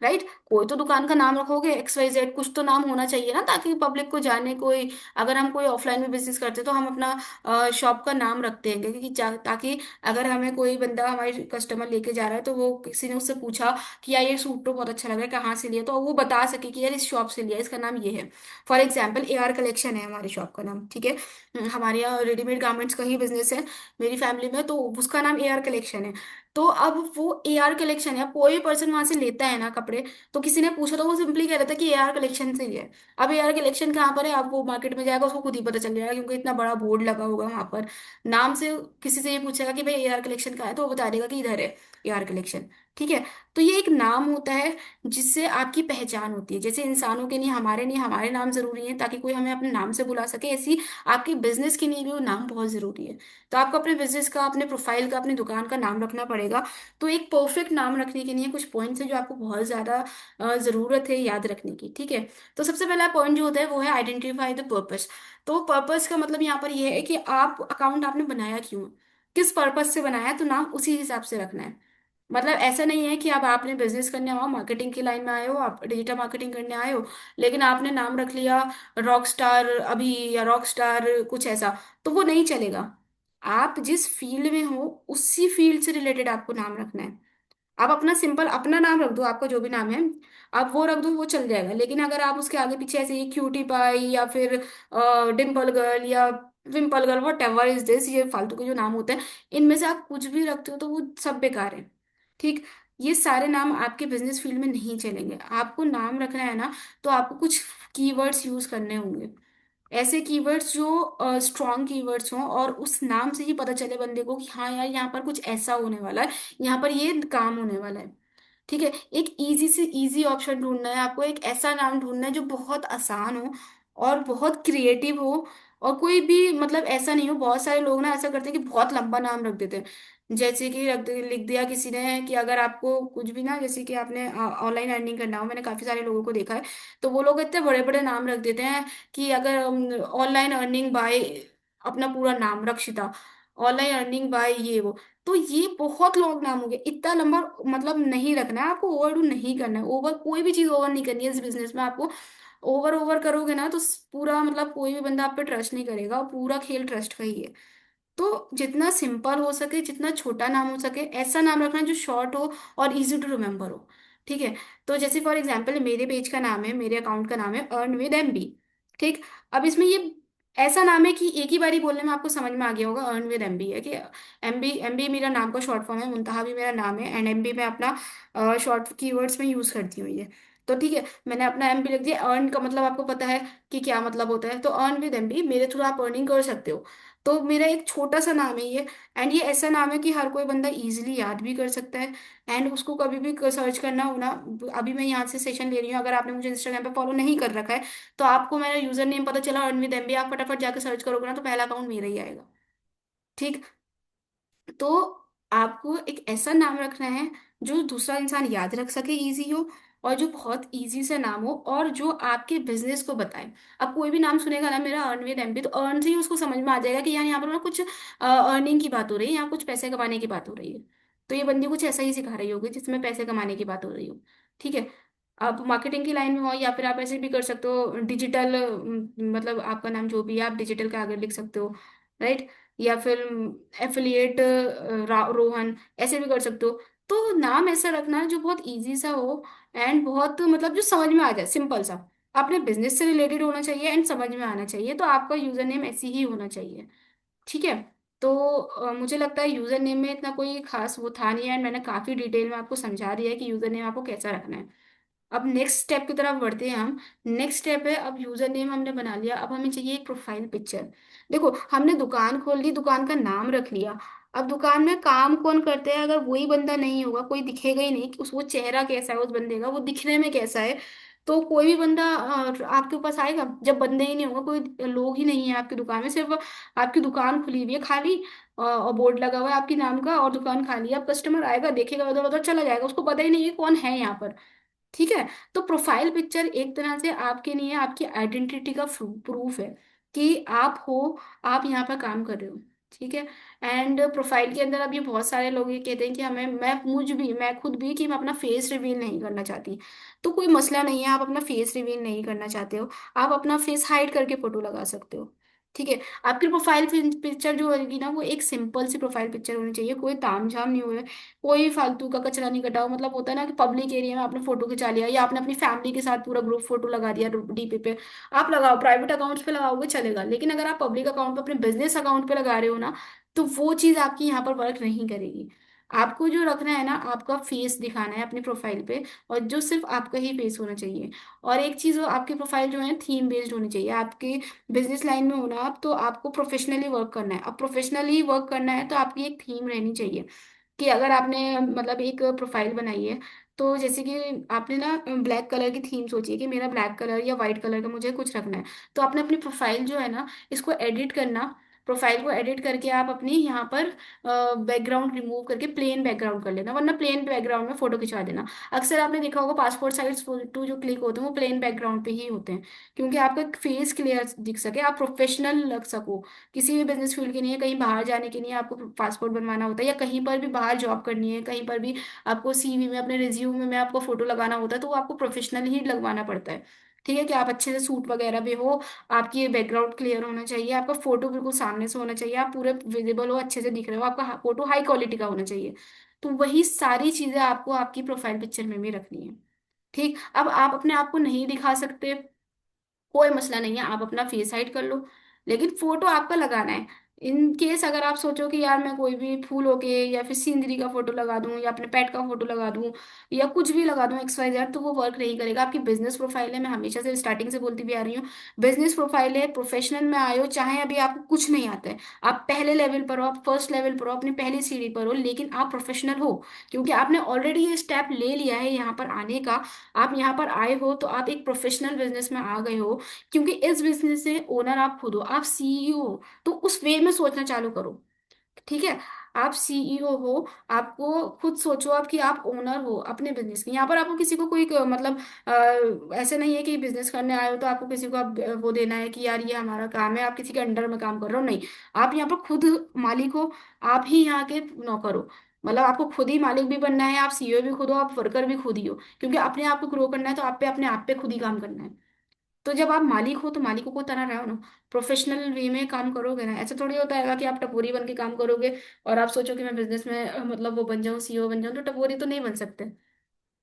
राइट। कोई तो दुकान का नाम रखोगे, XYZ, कुछ तो नाम होना चाहिए ना, ताकि पब्लिक को जाने कोई, अगर हम कोई ऑफलाइन में बिजनेस करते हैं तो हम अपना शॉप का नाम रखते हैं, क्योंकि ताकि अगर हमें कोई बंदा हमारे कस्टमर लेके जा रहा है तो वो किसी ने उससे पूछा कि यार ये सूट तो बहुत अच्छा लग रहा है, कहाँ से लिया, तो वो बता सके कि यार इस शॉप से लिया, इसका नाम ये है। फॉर एग्जाम्पल AR कलेक्शन है हमारी शॉप का नाम, ठीक है। हमारे यहाँ रेडीमेड गारमेंट्स का ही बिजनेस है मेरी फैमिली में, तो उसका नाम AR कलेक्शन है। तो अब वो AR कलेक्शन है, कोई भी पर्सन वहां से लेता है ना कपड़े, तो किसी ने पूछा तो वो सिंपली कह रहा था कि AR कलेक्शन से ही है। अब AR कलेक्शन कहाँ पर है, अब वो मार्केट में जाएगा उसको खुद ही पता चल जाएगा, क्योंकि इतना बड़ा बोर्ड लगा होगा वहां पर। नाम से किसी से ये पूछेगा कि भाई AR कलेक्शन कहाँ है, तो वो बता देगा कि इधर है AR कलेक्शन। ठीक है। तो ये एक नाम होता है जिससे आपकी पहचान होती है। जैसे इंसानों के लिए, हमारे लिए हमारे नाम जरूरी है ताकि कोई हमें अपने नाम से बुला सके, ऐसी आपके बिजनेस के लिए भी वो नाम बहुत जरूरी है। तो आपको अपने बिजनेस का, अपने प्रोफाइल का, अपनी दुकान का नाम रखना पड़ेगा। तो एक परफेक्ट नाम रखने के लिए कुछ पॉइंट्स है जो आपको बहुत ज्यादा जरूरत है याद रखने की, ठीक है। तो सबसे पहला पॉइंट जो होता है वो है आइडेंटिफाई द पर्पस। तो पर्पस का मतलब यहाँ पर ये है कि आप अकाउंट आपने बनाया क्यों है? किस पर्पस से बनाया है, तो नाम उसी हिसाब से रखना है। मतलब ऐसा नहीं है कि अब आपने बिजनेस करने आओ, मार्केटिंग की लाइन में आए हो, आप डिजिटल मार्केटिंग करने आए हो, लेकिन आपने नाम रख लिया रॉक स्टार अभी, या रॉक स्टार कुछ ऐसा, तो वो नहीं चलेगा। आप जिस फील्ड में हो उसी फील्ड से रिलेटेड आपको नाम रखना है। आप अपना सिंपल अपना नाम रख दो, आपका जो भी नाम है आप वो रख दो, वो चल जाएगा। लेकिन अगर आप उसके आगे पीछे ऐसे ही क्यूटी पाई या फिर डिम्पल गर्ल या wimple girl, whatever is this, ये फालतू के जो नाम होते हैं, इनमें से आप कुछ भी रखते हो तो वो सब बेकार है। ठीक। ये सारे नाम आपके बिजनेस फील्ड में नहीं चलेंगे। आपको नाम रखना है ना, तो आपको कुछ कीवर्ड्स यूज करने होंगे, ऐसे कीवर्ड्स जो स्ट्रॉन्ग कीवर्ड्स हों, और उस नाम से ही पता चले बंदे को कि हाँ यार यहाँ पर कुछ ऐसा होने वाला है, यहाँ पर ये काम होने वाला है। ठीक है। एक इजी से इजी ऑप्शन ढूंढना है आपको, एक ऐसा नाम ढूंढना है जो बहुत आसान हो और बहुत क्रिएटिव हो, और कोई भी मतलब ऐसा नहीं हो। बहुत सारे लोग ना ऐसा करते हैं कि बहुत लंबा नाम रख देते हैं, जैसे कि लिख दिया किसी ने कि अगर आपको कुछ भी ना, जैसे कि आपने ऑनलाइन अर्निंग करना हो, मैंने काफी सारे लोगों को देखा है, तो वो लोग इतने बड़े बड़े नाम रख देते हैं कि अगर ऑनलाइन अर्निंग बाय, अपना पूरा नाम रक्षिता, ऑनलाइन अर्निंग बाय ये वो, तो ये बहुत लॉन्ग नाम हो गया, इतना लंबा मतलब नहीं रखना है आपको, ओवर डू नहीं करना है, ओवर कोई भी चीज ओवर नहीं करनी है इस बिजनेस में आपको। ओवर ओवर करोगे ना तो पूरा मतलब कोई भी बंदा आप पे ट्रस्ट नहीं करेगा, और पूरा खेल ट्रस्ट का ही है। तो जितना सिंपल हो सके, जितना छोटा नाम हो सके, ऐसा नाम रखना जो शॉर्ट हो और इजी टू रिमेम्बर हो। ठीक है। तो जैसे फॉर एग्जांपल मेरे पेज का नाम है, मेरे अकाउंट का नाम है अर्न विद MB। ठीक। अब इसमें ये ऐसा नाम है कि एक ही बारी बोलने में आपको समझ में आ गया होगा, अर्न विद MB है कि MB मेरा नाम का शॉर्ट फॉर्म है, मुंतहा भी मेरा नाम है, एंड MB मैं अपना शॉर्ट कीवर्ड्स में यूज करती हूँ ये। तो ठीक है, मैंने अपना MB लिख दिया। अर्न का मतलब आपको पता है कि क्या मतलब होता है, तो अर्न विद MB, मेरे थ्रू आप अर्निंग कर सकते हो। तो मेरा एक छोटा सा नाम है ये। एंड ये ऐसा नाम है कि हर कोई बंदा इजीली याद भी कर सकता है। एंड उसको कभी भी सर्च करना हो ना, अभी मैं यहाँ से सेशन ले रही हूँ, अगर आपने मुझे इंस्टाग्राम पे फॉलो नहीं कर रखा है तो आपको मेरा यूजर नेम पता चला अर्न विद एमबी, आप फटाफट जाकर सर्च करोगे ना तो पहला अकाउंट मेरा ही आएगा। ठीक। तो आपको एक ऐसा नाम रखना है जो दूसरा इंसान याद रख सके, इजी हो, और जो बहुत इजी से नाम हो और जो आपके बिजनेस को बताए। अब कोई भी नाम सुनेगा ना मेरा अर्न विद एमपी, तो अर्न से ही उसको समझ में आ जाएगा कि यार यहाँ पर ना कुछ अर्निंग की बात हो रही है, यहाँ कुछ पैसे कमाने की बात हो रही है। तो ये बंदी कुछ ऐसा ही सिखा रही होगी जिसमें पैसे कमाने की बात हो रही हो। ठीक है। आप मार्केटिंग की लाइन में हो, या फिर आप ऐसे भी कर सकते हो डिजिटल, मतलब आपका नाम जो भी है आप डिजिटल के आगे लिख सकते हो, राइट। या फिर एफिलिएट रोहन, ऐसे भी कर सकते हो। तो नाम ऐसा रखना जो बहुत इजी सा हो, एंड बहुत मतलब जो समझ में आ जाए, सिंपल सा, अपने बिजनेस से रिलेटेड होना चाहिए एंड समझ में आना चाहिए। तो आपका यूजर नेम ऐसी ही होना चाहिए। ठीक है। तो मुझे लगता है यूजर नेम में इतना कोई खास वो था नहीं है, एंड मैंने काफी डिटेल में आपको समझा दिया है कि यूजर नेम आपको कैसा रखना है। अब नेक्स्ट स्टेप की तरफ बढ़ते हैं हम। नेक्स्ट स्टेप है, अब यूजर नेम हमने बना लिया, अब हमें चाहिए एक प्रोफाइल पिक्चर। देखो, हमने दुकान खोल ली, दुकान का नाम रख लिया। अब दुकान में काम कौन करते हैं, अगर वही बंदा नहीं होगा, कोई दिखेगा ही नहीं कि उस वो चेहरा कैसा है उस बंदे का, वो दिखने में कैसा है, तो कोई भी बंदा आपके पास आएगा जब बंदे ही नहीं होगा, कोई लोग ही नहीं है आपकी दुकान में, सिर्फ आपकी दुकान खुली हुई है खाली, और बोर्ड लगा हुआ है आपके नाम का, और दुकान खाली है। अब कस्टमर आएगा, देखेगा उधर उधर चला जाएगा, उसको पता ही नहीं है कौन है यहाँ पर। ठीक है। तो प्रोफाइल पिक्चर एक तरह से आपके लिए आपकी आइडेंटिटी का प्रूफ है कि आप हो, आप यहाँ पर काम कर रहे हो। ठीक है। एंड प्रोफाइल के अंदर अब ये बहुत सारे लोग ये कहते हैं कि हमें, मैं खुद भी, कि मैं अपना फेस रिवील नहीं करना चाहती। तो कोई मसला नहीं है, आप अपना फेस रिवील नहीं करना चाहते हो, आप अपना फेस हाइड करके फोटो लगा सकते हो। ठीक है। आपकी प्रोफाइल पिक्चर जो होगी ना, वो एक सिंपल सी प्रोफाइल पिक्चर होनी चाहिए, कोई तामझाम नहीं हुए, कोई फालतू का कचरा नहीं कटा हो। मतलब होता है ना कि पब्लिक एरिया में आपने फोटो खिंचा लिया, या आपने अपनी फैमिली के साथ पूरा ग्रुप फोटो लगा दिया डीपी पे, आप लगाओ, प्राइवेट अकाउंट्स पे लगाओगे चलेगा, लेकिन अगर आप पब्लिक अकाउंट पे, अपने बिजनेस अकाउंट पे लगा रहे हो ना, तो वो चीज आपकी यहाँ पर वर्क नहीं करेगी। आपको जो रखना है ना, आपका फेस दिखाना है अपनी प्रोफाइल पे, और जो सिर्फ आपका ही फेस होना चाहिए। और एक चीज, आपकी प्रोफाइल जो है थीम बेस्ड होनी चाहिए। आपके बिजनेस लाइन में होना आप, तो आपको प्रोफेशनली वर्क करना है। अब प्रोफेशनली वर्क करना है तो आपकी एक थीम रहनी चाहिए, कि अगर आपने मतलब एक प्रोफाइल बनाई है, तो जैसे कि आपने ना ब्लैक कलर की थीम सोची है कि मेरा ब्लैक कलर या वाइट कलर का मुझे कुछ रखना है, तो आपने अपनी प्रोफाइल जो है ना, इसको एडिट करना। प्रोफाइल को एडिट करके आप अपनी यहाँ पर बैकग्राउंड रिमूव करके प्लेन बैकग्राउंड कर लेना, वरना प्लेन बैकग्राउंड में फोटो खिंचवा देना। अक्सर आपने देखा होगा पासपोर्ट साइज फोटो जो क्लिक होते हैं वो प्लेन बैकग्राउंड पे ही होते हैं, क्योंकि आपका फेस क्लियर दिख सके, आप प्रोफेशनल लग सको। किसी भी बिजनेस फील्ड के लिए, कहीं बाहर जाने के लिए आपको पासपोर्ट बनवाना होता है, या कहीं पर भी बाहर जॉब करनी है, कहीं पर भी आपको सीवी में, अपने रिज्यूम में आपको फोटो लगाना होता है, तो वो आपको प्रोफेशनल ही लगवाना पड़ता है। ठीक है, कि आप अच्छे से सूट वगैरह भी हो, आपकी बैकग्राउंड क्लियर होना चाहिए, आपका फोटो बिल्कुल सामने से होना चाहिए, आप पूरे विजिबल हो, अच्छे से दिख रहे हो, आपका फोटो हाई क्वालिटी का होना चाहिए। तो वही सारी चीजें आपको आपकी प्रोफाइल पिक्चर में भी रखनी है। ठीक। अब आप अपने आप को नहीं दिखा सकते, कोई मसला नहीं है, आप अपना फेस हाइड कर लो, लेकिन फोटो आपका लगाना है। इन केस अगर आप सोचो कि यार मैं कोई भी फूल होके या फिर सीनरी का फोटो लगा दूं, या अपने पेट का फोटो लगा दूं, या कुछ भी लगा दूं एक्स वाई जेड, तो वो वर्क नहीं करेगा। आपकी बिजनेस प्रोफाइल है, मैं हमेशा से स्टार्टिंग से बोलती भी आ रही हूँ, बिजनेस प्रोफाइल है, प्रोफेशनल में आए हो, चाहे अभी आपको कुछ नहीं आता है, आप पहले लेवल पर हो, आप फर्स्ट लेवल पर हो, अपनी पहली सीढ़ी पर हो, लेकिन आप प्रोफेशनल हो, क्योंकि आपने ऑलरेडी ये स्टेप ले लिया है यहाँ पर आने का। आप यहाँ पर आए हो तो आप एक प्रोफेशनल बिजनेस में आ गए हो, क्योंकि इस बिजनेस से ओनर आप खुद हो, आप सीईओ हो। तो उस वे में सोचना चालू करो। ठीक है। आप सीईओ हो, आपको खुद सोचो आप कि आप ओनर हो अपने बिजनेस के। यहाँ पर आपको किसी को कोई मतलब ऐसे नहीं है कि बिजनेस करने आए हो तो आपको किसी को आप वो देना है कि यार ये हमारा काम है, आप किसी के अंडर में काम कर रहे हो, नहीं। आप यहाँ पर खुद मालिक हो, आप ही यहाँ के नौकर हो। मतलब आपको खुद ही मालिक भी बनना है, आप सीईओ भी खुद हो, आप वर्कर भी खुद ही हो, क्योंकि अपने आप को ग्रो करना है, तो आप पे अपने आप पे खुद ही काम करना है। तो जब आप मालिक हो तो मालिकों को तरह रहो ना, प्रोफेशनल वे में काम करोगे ना। ऐसा थोड़ी होता है कि आप टपोरी बन के काम करोगे और आप सोचो कि मैं बिजनेस में मतलब वो बन जाऊं, सीईओ बन जाऊं, तो टपोरी तो नहीं बन सकते।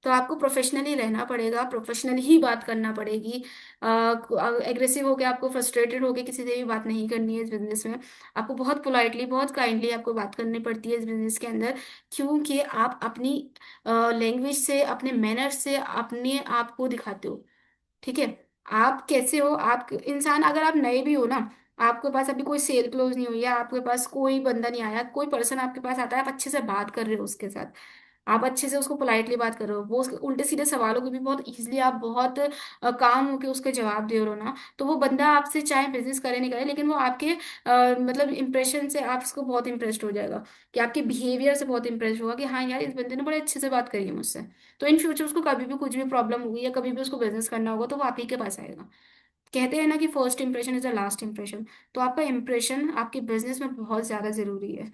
तो आपको प्रोफेशनली रहना पड़ेगा, प्रोफेशनल ही बात करना पड़ेगी। एग्रेसिव होके, आपको फ्रस्ट्रेटेड होके किसी से भी बात नहीं करनी है इस बिजनेस में। आपको बहुत पोलाइटली, बहुत काइंडली आपको बात करनी पड़ती है इस बिजनेस के अंदर, क्योंकि आप अपनी लैंग्वेज से, अपने मैनर से अपने आप को दिखाते हो। ठीक है। आप कैसे हो, आप इंसान, अगर आप नए भी हो ना, आपके पास अभी कोई सेल क्लोज नहीं हुई है, आपके पास कोई बंदा नहीं आया, कोई पर्सन आपके पास आता है, आप अच्छे से बात कर रहे हो उसके साथ, आप अच्छे से उसको पोलाइटली बात कर रहे हो, वो उसके उल्टे सीधे सवालों को भी बहुत इजीली आप बहुत काम होके उसके जवाब दे रहे हो ना, तो वो बंदा आपसे चाहे बिजनेस करे नहीं करे, लेकिन वो आपके मतलब इंप्रेशन से आप उसको बहुत इंप्रेस्ड हो जाएगा, कि आपके बिहेवियर से बहुत इंप्रेस होगा कि हाँ यार इस बंदे ने बड़े अच्छे से बात करी है मुझसे। तो इन फ्यूचर उसको कभी भी कुछ भी प्रॉब्लम होगी या कभी भी उसको बिजनेस करना होगा तो वो आप ही के पास आएगा। कहते हैं ना कि first impression is the last impression. तो आपका इंप्रेशन आपके बिजनेस में बहुत ज्यादा जरूरी है।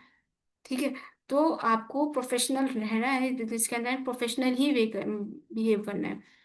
ठीक है। तो आपको प्रोफेशनल रहना है बिजनेस के अंदर, प्रोफेशनल ही वे बिहेव करना है।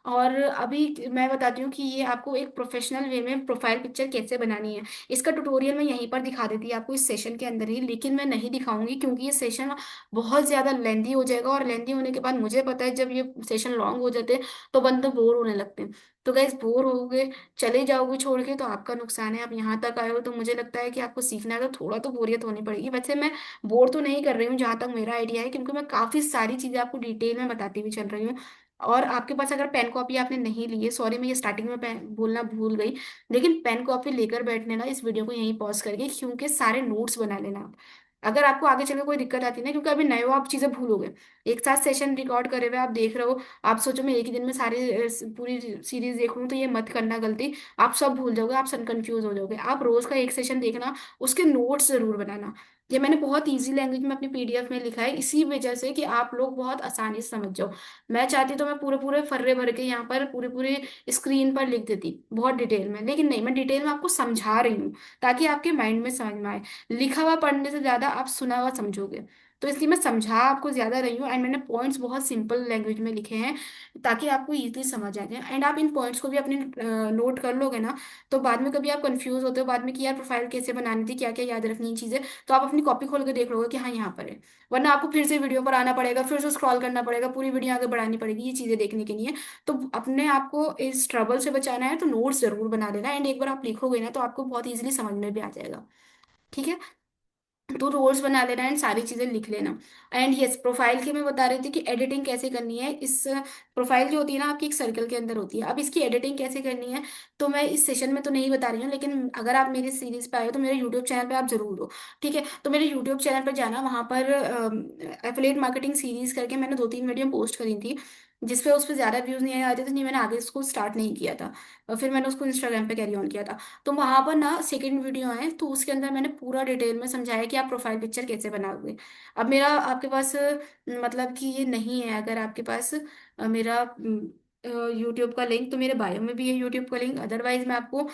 और अभी मैं बताती हूँ कि ये आपको एक प्रोफेशनल वे में प्रोफाइल पिक्चर कैसे बनानी है। इसका ट्यूटोरियल मैं यहीं पर दिखा देती आपको इस सेशन के अंदर ही, लेकिन मैं नहीं दिखाऊंगी क्योंकि ये सेशन बहुत ज्यादा लेंदी हो जाएगा, और लेंदी होने के बाद मुझे पता है जब ये सेशन लॉन्ग हो जाते हैं तो बंदे बोर होने लगते हैं। तो गाइस बोर होगे, चले जाओगे छोड़ के तो आपका नुकसान है। आप यहाँ तक आए हो तो मुझे लगता है कि आपको सीखना है तो थोड़ा तो बोरियत होनी पड़ेगी। वैसे मैं बोर तो नहीं कर रही हूँ जहाँ तक मेरा आइडिया है, क्योंकि मैं काफी सारी चीजें आपको डिटेल में बताती हुई चल रही हूँ। और आपके पास अगर पेन कॉपी आपने नहीं ली है, सॉरी मैं ये स्टार्टिंग में बोलना भूल गई, लेकिन पेन कॉपी लेकर बैठने ना इस वीडियो को यहीं पॉज करके, क्योंकि सारे नोट्स बना लेना आप। अगर आपको आगे चलकर कोई दिक्कत आती है ना, क्योंकि अभी नए हो आप चीजें भूलोगे। एक साथ सेशन रिकॉर्ड करे हुए आप देख रहे हो, आप सोचो मैं एक ही दिन में सारी पूरी सीरीज देख लूँ, तो ये मत करना गलती। आप सब भूल जाओगे, आप सब कंफ्यूज हो जाओगे। आप रोज का एक सेशन देखना, उसके नोट्स जरूर बनाना। ये मैंने बहुत इजी लैंग्वेज में अपनी पीडीएफ में लिखा है, इसी वजह से कि आप लोग बहुत आसानी से समझ जाओ। मैं चाहती तो मैं पूरे पूरे फर्रे भर के यहाँ पर पूरे पूरे स्क्रीन पर लिख देती बहुत डिटेल में, लेकिन नहीं, मैं डिटेल में आपको समझा रही हूँ ताकि आपके माइंड में समझ में आए। लिखा हुआ पढ़ने से ज्यादा आप सुना हुआ समझोगे, तो इसलिए मैं समझा आपको ज्यादा रही हूँ, एंड मैंने पॉइंट्स बहुत सिंपल लैंग्वेज में लिखे हैं ताकि आपको इजीली समझ आ जाए। एंड आप इन पॉइंट्स को भी अपने नोट कर लोगे ना, तो बाद में कभी आप कंफ्यूज होते हो बाद में कि यार प्रोफाइल कैसे बनानी थी, क्या क्या याद रखनी है चीजें, तो आप अपनी कॉपी खोल के देख लोगे कि हाँ यहाँ पर है। वरना आपको फिर से वीडियो पर आना पड़ेगा, फिर से स्क्रॉल करना पड़ेगा, पूरी वीडियो आगे बढ़ानी पड़ेगी ये चीजें देखने के लिए। तो अपने आप को इस ट्रबल से बचाना है तो नोट्स जरूर बना लेना, एंड एक बार आप लिखोगे ना तो आपको बहुत इजीली समझ में भी आ जाएगा। ठीक है। तो रोल्स बना लेना एंड सारी चीजें लिख लेना। एंड यस, प्रोफाइल की मैं बता रही थी कि एडिटिंग कैसे करनी है। इस प्रोफाइल जो होती है ना आपकी एक सर्कल के अंदर होती है, अब इसकी एडिटिंग कैसे करनी है तो मैं इस सेशन में तो नहीं बता रही हूँ, लेकिन अगर आप मेरी सीरीज पे आए हो तो मेरे यूट्यूब चैनल पे आप जरूर हो। ठीक है। तो मेरे यूट्यूब चैनल पर जाना, वहाँ पर एफिलिएट मार्केटिंग सीरीज करके मैंने 2-3 वीडियो पोस्ट करी थी, जिसपे उस पर ज्यादा व्यूज नहीं आए थे, तो नहीं मैंने आगे इसको स्टार्ट नहीं किया था, और फिर मैंने उसको इंस्टाग्राम पे कैरी ऑन किया था। तो वहां पर ना सेकंड वीडियो है, तो उसके अंदर मैंने पूरा डिटेल में समझाया कि आप प्रोफाइल पिक्चर कैसे बनाओगे। अब मेरा आपके पास मतलब कि ये नहीं है, अगर आपके पास मेरा यूट्यूब का लिंक, तो मेरे बायो में भी है यूट्यूब का लिंक, अदरवाइज मैं आपको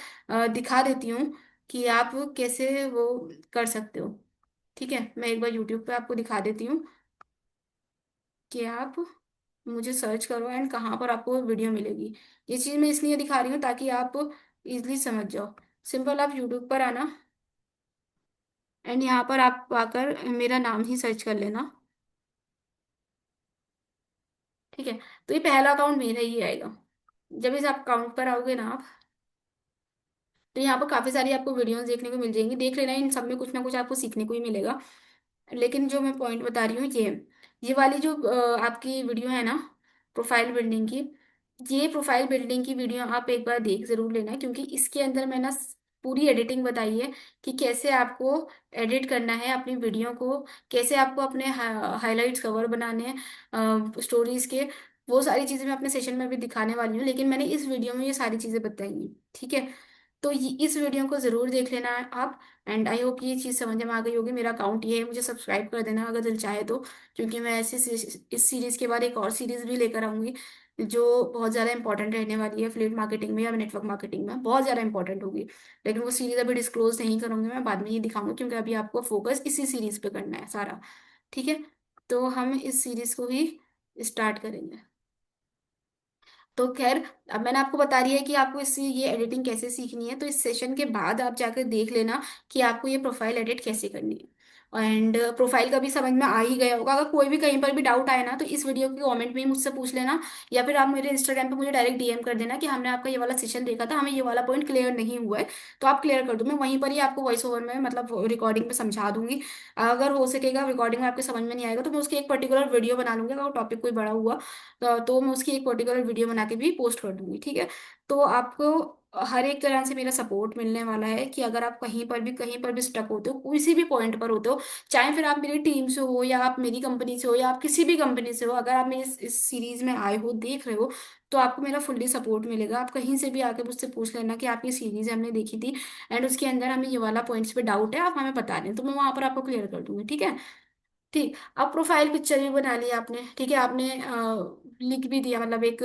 दिखा देती हूँ कि आप कैसे वो कर सकते हो। ठीक है, मैं एक बार यूट्यूब पे आपको दिखा देती हूँ कि आप मुझे सर्च करो एंड कहाँ पर आपको वीडियो मिलेगी। ये चीज़ मैं इसलिए दिखा रही हूँ ताकि आप इजली समझ जाओ। सिंपल, आप यूट्यूब पर आना एंड यहाँ पर आप आकर मेरा नाम ही सर्च कर लेना। ठीक है। तो ये पहला अकाउंट मेरा ही आएगा। जब इस अकाउंट पर आओगे ना आप, तो यहाँ पर काफी सारी आपको वीडियोस देखने को मिल जाएंगी, देख लेना, इन सब में कुछ ना कुछ आपको सीखने को ही मिलेगा। लेकिन जो मैं पॉइंट बता रही हूँ ये वाली जो आपकी वीडियो है ना प्रोफाइल बिल्डिंग की, ये प्रोफाइल बिल्डिंग की वीडियो आप एक बार देख जरूर लेना, क्योंकि इसके अंदर मैं ना पूरी एडिटिंग बताई है कि कैसे आपको एडिट करना है अपनी वीडियो को, कैसे आपको अपने हाइलाइट्स कवर बनाने हैं स्टोरीज के। वो सारी चीजें मैं अपने सेशन में भी दिखाने वाली हूँ, लेकिन मैंने इस वीडियो में ये सारी चीजें बताई हैं। ठीक है। तो इस वीडियो को जरूर देख लेना है आप। एंड आई होप ये चीज़ समझ में आ गई होगी। मेरा अकाउंट ये है, मुझे सब्सक्राइब कर देना अगर दिल चाहे तो, क्योंकि मैं ऐसे इस सीरीज के बाद एक और सीरीज भी लेकर आऊंगी जो बहुत ज़्यादा इंपॉर्टेंट रहने वाली है एफिलिएट मार्केटिंग में या नेटवर्क मार्केटिंग में, बहुत ज़्यादा इंपॉर्टेंट होगी। लेकिन वो सीरीज अभी डिस्क्लोज नहीं करूंगी, मैं बाद में ही दिखाऊंगी, क्योंकि अभी आपको फोकस इसी सीरीज पे करना है सारा। ठीक है। तो हम इस सीरीज को ही स्टार्ट करेंगे। तो खैर, अब मैंने आपको बता दिया है कि आपको इससे ये एडिटिंग कैसे सीखनी है, तो इस सेशन के बाद आप जाकर देख लेना कि आपको ये प्रोफाइल एडिट कैसे करनी है। एंड प्रोफाइल का भी समझ में आ ही गया होगा। अगर कोई भी कहीं पर भी डाउट आए ना तो इस वीडियो के कमेंट में ही मुझसे पूछ लेना, या फिर आप मेरे इंस्टाग्राम पे मुझे डायरेक्ट डीएम कर देना कि हमने आपका ये वाला सेशन देखा था, हमें ये वाला पॉइंट क्लियर नहीं हुआ है, तो आप क्लियर कर दो। मैं वहीं पर ही आपको वॉइस ओवर में मतलब रिकॉर्डिंग में समझा दूंगी। अगर हो सकेगा रिकॉर्डिंग में आपके समझ में नहीं आएगा तो मैं उसकी एक पर्टिकुलर वीडियो बना लूंगी, अगर टॉपिक कोई बड़ा हुआ तो मैं उसकी एक पर्टिकुलर वीडियो बना के भी पोस्ट कर दूंगी। ठीक है। तो आपको हर एक तरह से मेरा सपोर्ट मिलने वाला है कि अगर आप कहीं पर भी स्टक होते हो, किसी भी पॉइंट पर होते हो, चाहे फिर आप मेरी टीम से हो या आप मेरी कंपनी से हो या आप किसी भी कंपनी से हो, अगर आप मेरी इस सीरीज में आए हो, देख रहे हो, तो आपको मेरा फुल्ली सपोर्ट मिलेगा। आप कहीं से भी आके मुझसे पूछ लेना कि आप ये सीरीज हमने देखी थी एंड उसके अंदर हमें ये वाला पॉइंट्स पे डाउट है, आप हमें बता दें, तो मैं वहां पर आपको क्लियर कर दूंगी। ठीक है। ठीक। अब प्रोफाइल पिक्चर भी बना लिया आपने, ठीक है, आपने लिख भी दिया, मतलब एक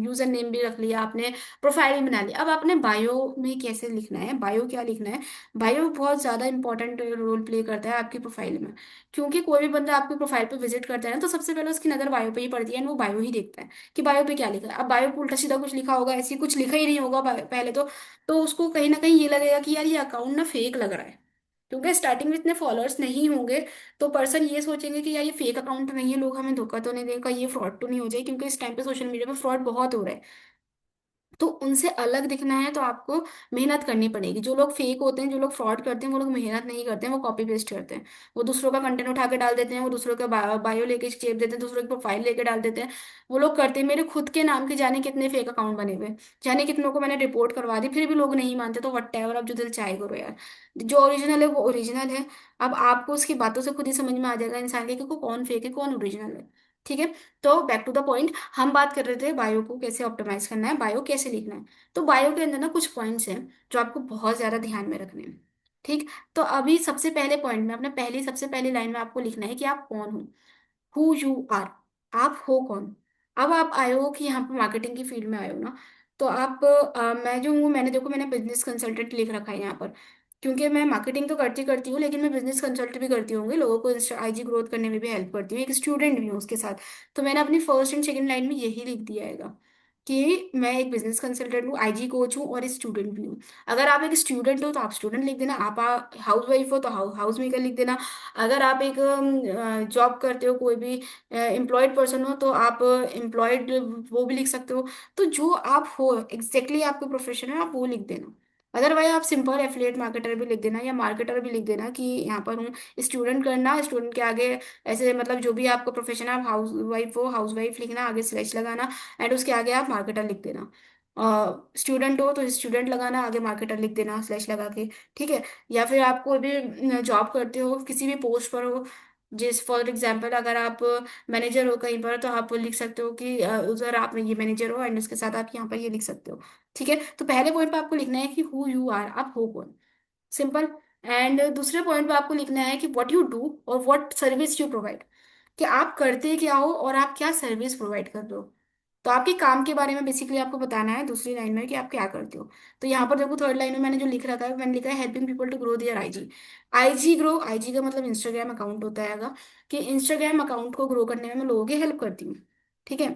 यूजर नेम भी रख लिया आपने, प्रोफाइल भी बना लिया। अब आपने बायो में कैसे लिखना है, बायो क्या लिखना है। बायो बहुत ज्यादा इंपॉर्टेंट रोल प्ले करता है आपकी प्रोफाइल में, क्योंकि कोई भी बंदा आपकी प्रोफाइल पे विजिट करता है ना, तो सबसे पहले उसकी नजर बायो पे ही पड़ती है, and वो बायो ही देखता है कि बायो पे क्या लिखा है। अब बायो पे उल्टा सीधा कुछ लिखा होगा, ऐसी कुछ लिखा ही नहीं होगा पहले तो उसको कहीं ना कहीं ये लगेगा कि यार ये अकाउंट ना फेक लग रहा है, क्योंकि स्टार्टिंग में इतने फॉलोअर्स नहीं होंगे, तो पर्सन ये सोचेंगे कि यार ये फेक अकाउंट नहीं है, लोग हमें धोखा तो नहीं देगा, ये फ्रॉड तो नहीं हो जाए, क्योंकि इस टाइम पे सोशल मीडिया पे फ्रॉड बहुत हो रहा है। तो उनसे अलग दिखना है तो आपको मेहनत करनी पड़ेगी। जो लोग फेक होते हैं, जो लोग फ्रॉड करते हैं, वो लोग मेहनत नहीं करते हैं, वो कॉपी पेस्ट करते हैं। वो दूसरों का कंटेंट उठा के डाल देते हैं, वो दूसरों का बायो लेके चेप देते हैं, दूसरों की प्रोफाइल लेके डाल देते हैं। वो लोग करते हैं। मेरे खुद के नाम के जाने कितने फेक अकाउंट बने हुए हैं, जाने कितनों को मैंने रिपोर्ट करवा दी, फिर भी लोग नहीं मानते, तो वट एवर, अब जो दिल चाहे करो यार। जो ओरिजिनल है वो ओरिजिनल है। अब आपको उसकी बातों से खुद ही समझ में आ जाएगा इंसान के कि कौन फेक है कौन ओरिजिनल है। ठीक है। तो बैक टू द पॉइंट, हम बात कर रहे थे बायो को कैसे ऑप्टिमाइज करना है, बायो कैसे लिखना है। तो बायो के अंदर ना कुछ पॉइंट्स हैं जो आपको बहुत ज्यादा ध्यान में रखने हैं। ठीक। तो अभी सबसे पहले पॉइंट में, अपने पहली सबसे पहली लाइन में आपको लिखना है कि आप कौन हो, हु यू आर, आप हो कौन। अब आप आए हो कि यहाँ पर मार्केटिंग की फील्ड में आए हो ना, तो आप मैं जो हूँ, मैंने देखो मैंने बिजनेस कंसल्टेंट लिख रखा है यहाँ पर, क्योंकि मैं मार्केटिंग तो करती करती हूँ, लेकिन मैं बिजनेस कंसल्ट भी करती हूँ, लोगों को आईजी ग्रोथ करने में भी हेल्प करती हूँ, एक स्टूडेंट भी हूँ उसके साथ। तो मैंने अपनी फर्स्ट एंड सेकंड लाइन में यही लिख दिया है कि मैं एक बिजनेस कंसल्टेंट हूँ, आईजी कोच हूँ और स्टूडेंट भी हूँ। अगर आप एक स्टूडेंट हो तो आप स्टूडेंट लिख देना, आप हाउस वाइफ हो तो हाउस मेकर लिख देना। अगर आप एक जॉब करते हो, कोई भी एम्प्लॉयड पर्सन हो, तो आप एम्प्लॉयड वो भी लिख सकते हो। तो जो आप हो एग्जैक्टली आपका प्रोफेशन है, आप वो लिख देना। अदरवाइज आप सिंपल एफिलिएट मार्केटर भी लिख देना या मार्केटर भी लिख देना कि यहाँ पर हूँ। स्टूडेंट करना, स्टूडेंट के आगे ऐसे, मतलब जो भी आपका प्रोफेशन है, आप हाउस वाइफ हो, हाउस वाइफ लिखना, आगे स्लैश लगाना, एंड उसके आगे आप मार्केटर लिख देना। स्टूडेंट हो तो स्टूडेंट लगाना, आगे मार्केटर लिख देना स्लैश लगा के। ठीक है। या फिर आप कोई भी जॉब करते हो, किसी भी पोस्ट पर हो, जिस फॉर एग्जाम्पल अगर आप मैनेजर हो कहीं पर, तो आप लिख सकते हो कि उधर आप ये मैनेजर हो, एंड उसके साथ आप यहाँ पर ये लिख सकते हो। ठीक है। तो पहले पॉइंट पे आपको लिखना है कि हु यू आर, आप हो कौन, सिंपल। एंड दूसरे पॉइंट पे आपको लिखना है कि व्हाट यू डू और व्हाट सर्विस यू प्रोवाइड, कि आप करते क्या हो और आप क्या सर्विस प्रोवाइड कर रहे हो। तो आपके काम के बारे में बेसिकली आपको बताना है दूसरी लाइन में कि आप क्या करते हो। तो यहाँ पर देखो थर्ड लाइन में मैंने जो लिख रखा है, मैंने लिखा है helping people to grow their IG. IG grow, IG का मतलब इंस्टाग्राम अकाउंट होता है कि इंस्टाग्राम अकाउंट को ग्रो करने में मैं लोगों की हेल्प करती हूँ। ठीक है।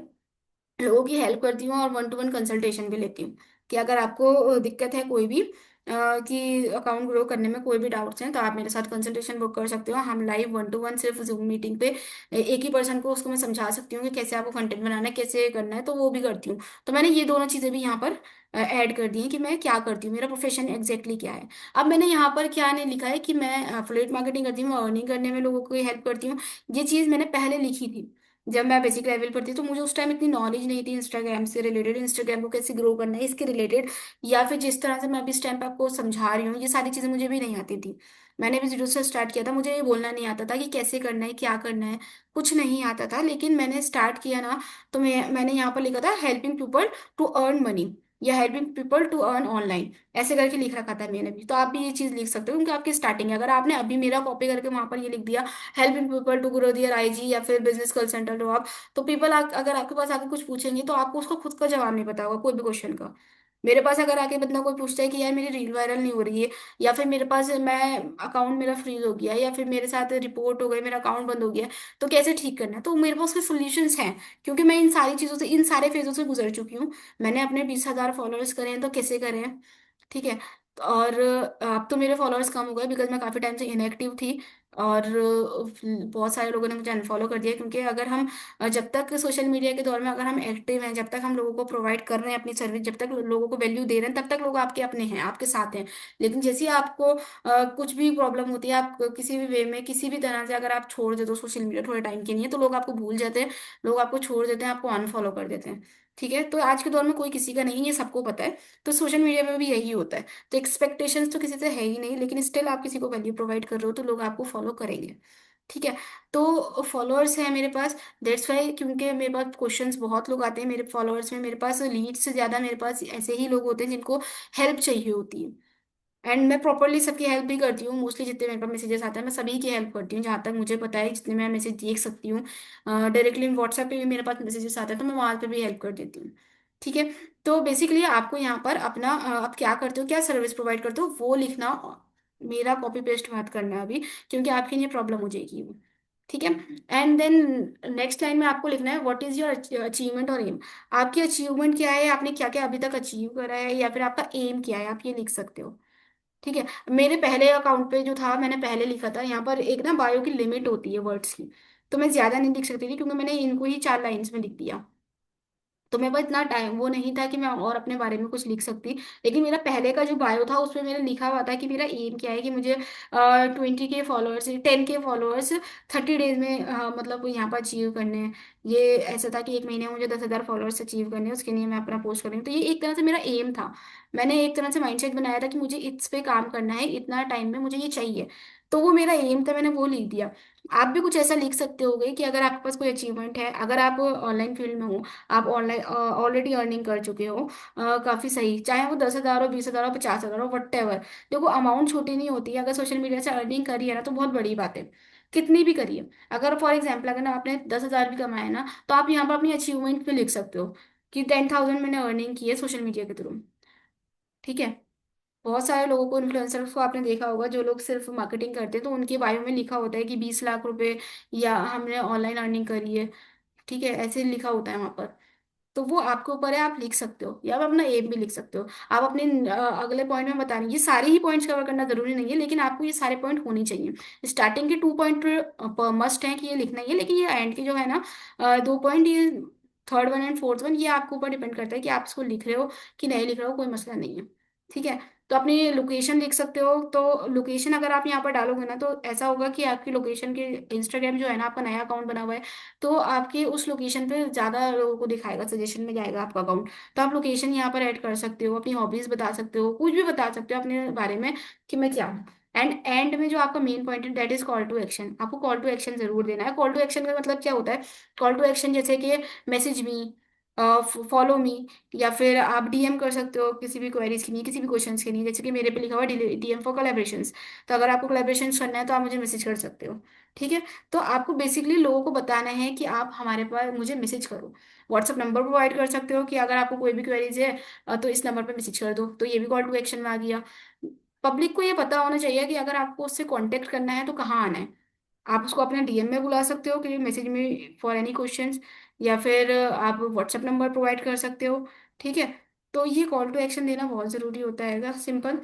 लोगों की हेल्प करती हूँ और वन टू वन कंसल्टेशन भी लेती हूँ, कि अगर आपको दिक्कत है कोई भी कि अकाउंट ग्रो करने में कोई भी डाउट्स हैं, तो आप मेरे साथ कंसल्टेशन बुक कर सकते हो। हम लाइव वन टू वन सिर्फ जूम मीटिंग पे एक ही पर्सन को, उसको मैं समझा सकती हूँ कि कैसे आपको कंटेंट बनाना है, कैसे करना है, तो वो भी करती हूँ। तो मैंने ये दोनों चीज़ें भी यहाँ पर ऐड कर दी हैं कि मैं क्या करती हूँ, मेरा प्रोफेशन एग्जैक्टली क्या है। अब मैंने यहाँ पर क्या नहीं लिखा है कि मैं अफिलिएट मार्केटिंग करती हूँ, अर्निंग करने में लोगों को हेल्प करती हूँ। ये चीज़ मैंने पहले लिखी थी जब मैं बेसिक लेवल पर थी, तो मुझे उस टाइम इतनी नॉलेज नहीं थी इंस्टाग्राम से रिलेटेड, इंस्टाग्राम को कैसे ग्रो करना है इसके रिलेटेड, या फिर जिस तरह से मैं अभी इस टाइम पे आपको समझा रही हूँ, ये सारी चीज़ें मुझे भी नहीं आती थी। मैंने भी जीरो से स्टार्ट किया था, मुझे ये बोलना नहीं आता था कि कैसे करना है क्या करना है, कुछ नहीं आता था, लेकिन मैंने स्टार्ट किया ना, तो मैंने यहाँ पर लिखा था helping people to earn money या helping people to earn online, ऐसे करके लिख रखा था मैंने भी। तो आप भी ये चीज़ लिख सकते हो, क्योंकि आपकी स्टार्टिंग है। अगर आपने अभी मेरा कॉपी करके वहां पर ये लिख दिया helping people to grow their IG या फिर बिजनेस कॉल सेंटर हो आप, तो पीपल अगर आपके पास आके कुछ पूछेंगे तो आपको उसका खुद का जवाब नहीं पता होगा कोई भी क्वेश्चन का। मेरे पास अगर आके बंदा कोई पूछता है कि यार मेरी रील वायरल नहीं हो रही है, या फिर मेरे पास मैं अकाउंट मेरा फ्रीज हो गया है, या फिर मेरे साथ रिपोर्ट हो गई, मेरा अकाउंट बंद हो गया है, तो कैसे ठीक करना है, तो मेरे पास उसके सोल्यूशंस हैं, क्योंकि मैं इन सारी चीज़ों से, इन सारे फेजों से गुजर चुकी हूँ। मैंने अपने 20,000 फॉलोअर्स करे हैं, तो कैसे करें हैं। ठीक है। और अब तो मेरे फॉलोअर्स कम हो गए, बिकॉज मैं काफ़ी टाइम से इनएक्टिव थी, और बहुत सारे लोगों ने मुझे अनफॉलो कर दिया, क्योंकि अगर हम जब तक सोशल मीडिया के दौर में अगर हम एक्टिव हैं, जब तक हम लोगों को प्रोवाइड कर रहे हैं अपनी सर्विस, जब तक लोगों को वैल्यू दे रहे हैं, तब तक लोग आपके अपने हैं, आपके साथ हैं। लेकिन जैसे ही आपको कुछ भी प्रॉब्लम होती है, आप किसी भी वे में किसी भी तरह से अगर आप छोड़ देते हो सोशल मीडिया थोड़े टाइम के लिए, तो लोग आपको भूल जाते हैं, लोग आपको छोड़ देते हैं, आपको अनफॉलो कर देते हैं। ठीक है, तो आज के दौर में कोई किसी का नहीं है, ये सबको पता है। तो सोशल मीडिया में भी यही होता है। तो एक्सपेक्टेशंस तो किसी से है ही नहीं, लेकिन स्टिल आप किसी को वैल्यू प्रोवाइड कर रहे हो तो लोग आपको फॉलो करेंगे। ठीक है। तो फॉलोअर्स है मेरे पास, दैट्स वाई, क्योंकि मेरे पास क्वेश्चंस बहुत लोग आते हैं मेरे फॉलोअर्स में, मेरे पास लीड से ज़्यादा मेरे पास ऐसे ही लोग होते हैं जिनको हेल्प चाहिए होती है। एंड मैं प्रॉपरली सबकी हेल्प भी करती हूँ, मोस्टली जितने मेरे पास मैसेजेस आते हैं मैं सभी की हेल्प करती हूँ जहाँ तक मुझे पता है, जितने मैं मैसेज देख सकती हूँ। डायरेक्टली व्हाट्सएप पे भी मेरे पास मैसेजेस आते हैं तो मैं वहाँ पे भी हेल्प कर देती हूँ। ठीक है। तो बेसिकली आपको यहाँ पर अपना आप क्या करते हो, क्या सर्विस प्रोवाइड करते हो वो लिखना, मेरा कॉपी पेस्ट मत करना अभी, क्योंकि आपके लिए प्रॉब्लम हो जाएगी वो। ठीक है। एंड देन नेक्स्ट लाइन में आपको लिखना है व्हाट इज योर अचीवमेंट और एम। आपकी अचीवमेंट क्या है, आपने क्या क्या अभी तक अचीव करा है, या फिर आपका एम क्या है, आप ये लिख सकते हो। ठीक है। मेरे पहले अकाउंट पे जो था मैंने पहले लिखा था, यहाँ पर एक ना बायो की लिमिट होती है वर्ड्स की, तो मैं ज्यादा नहीं लिख सकती थी क्योंकि मैंने इनको ही 4 लाइंस में लिख दिया। तो मेरे पास इतना टाइम वो नहीं था कि मैं और अपने बारे में कुछ लिख सकती। लेकिन मेरा पहले का जो बायो था उसमें मैंने लिखा हुआ था कि मेरा एम क्या है, कि मुझे 20K followers, 10K followers 30 days में मतलब यहाँ पर अचीव करने हैं। ये ऐसा था कि एक महीने में मुझे 10,000 फॉलोअर्स अचीव करने हैं, उसके लिए मैं अपना पोस्ट कर रही हूँ। तो ये एक तरह से मेरा एम था। मैंने एक तरह से माइंडसेट बनाया था कि मुझे इस पे काम करना है, इतना टाइम में मुझे ये चाहिए। तो वो मेरा एम था, मैंने वो लिख दिया। आप भी कुछ ऐसा लिख सकते होगे कि अगर आपके पास कोई अचीवमेंट है, अगर आप ऑनलाइन फील्ड में हो, आप ऑनलाइन ऑलरेडी अर्निंग कर चुके हो काफी सही, चाहे वो 10,000 हो, 20,000 हो, 50,000 हो, वट एवर। देखो अमाउंट छोटी नहीं होती है, अगर सोशल मीडिया से अर्निंग करी है ना तो बहुत बड़ी बात है। कितनी भी करिए, अगर फॉर एग्जाम्पल अगर ना आपने 10,000 भी कमाए ना, तो आप यहाँ पर अपनी अचीवमेंट पे लिख सकते हो कि 10,000 मैंने अर्निंग की है सोशल मीडिया के थ्रू। ठीक है। बहुत सारे लोगों को, इन्फ्लुएंसर्स को आपने देखा होगा जो लोग सिर्फ मार्केटिंग करते हैं, तो उनके बायो में लिखा होता है कि 20 लाख रुपए या हमने ऑनलाइन अर्निंग करी है। ठीक है, ऐसे लिखा होता है वहां पर। तो वो आपके ऊपर है, आप लिख सकते हो या आप अपना एम भी लिख सकते हो। आप अपने अगले पॉइंट में बता रही, ये सारे ही पॉइंट्स कवर करना जरूरी नहीं है, लेकिन आपको ये सारे पॉइंट होने चाहिए। स्टार्टिंग के 2 पॉइंट मस्ट है कि ये लिखना ही है, लेकिन ये एंड के जो है ना 2 पॉइंट, ये third one and fourth one, ये आपके ऊपर डिपेंड करता है कि आप इसको लिख रहे हो कि नहीं लिख रहे हो, कोई मसला नहीं है। ठीक है। तो अपनी लोकेशन लिख सकते हो, तो लोकेशन अगर आप यहाँ पर डालोगे ना तो ऐसा होगा कि आपकी लोकेशन के, इंस्टाग्राम जो है ना आपका नया अकाउंट बना हुआ है, तो आपके उस लोकेशन पे ज्यादा लोगों को दिखाएगा, सजेशन में जाएगा आपका अकाउंट। तो आप लोकेशन यहाँ पर ऐड कर सकते हो, अपनी हॉबीज बता सकते हो, कुछ भी बता सकते हो अपने बारे में कि मैं क्या हूँ। एंड एंड में जो आपका मेन पॉइंट है that is call to action, आपको कॉल टू एक्शन जरूर देना है। कॉल टू एक्शन का मतलब क्या होता है? कॉल टू एक्शन जैसे कि मैसेज मी, फॉलो मी, या फिर आप डीएम कर सकते हो किसी भी क्वेरीज के लिए, किसी भी क्वेश्चंस के लिए, जैसे कि मेरे पे लिखा हुआ डीएम फॉर कोलैबोरेशंस। तो अगर आपको कोलैबोरेशन करना है तो आप मुझे मैसेज कर सकते हो। ठीक है। तो आपको बेसिकली लोगों को बताना है कि आप हमारे पास मुझे मैसेज करो। व्हाट्सअप नंबर प्रोवाइड कर सकते हो कि अगर आपको कोई भी क्वेरीज है तो इस नंबर पर मैसेज कर दो, तो ये भी कॉल टू एक्शन में आ गया। पब्लिक को ये पता होना चाहिए कि अगर आपको उससे कांटेक्ट करना है तो कहाँ आना है। आप उसको अपने डीएम में बुला सकते हो कि मैसेज में फॉर एनी क्वेश्चंस, या फिर आप व्हाट्सएप नंबर प्रोवाइड कर सकते हो। ठीक है। तो ये कॉल टू एक्शन देना बहुत ज़रूरी होता है, सिंपल।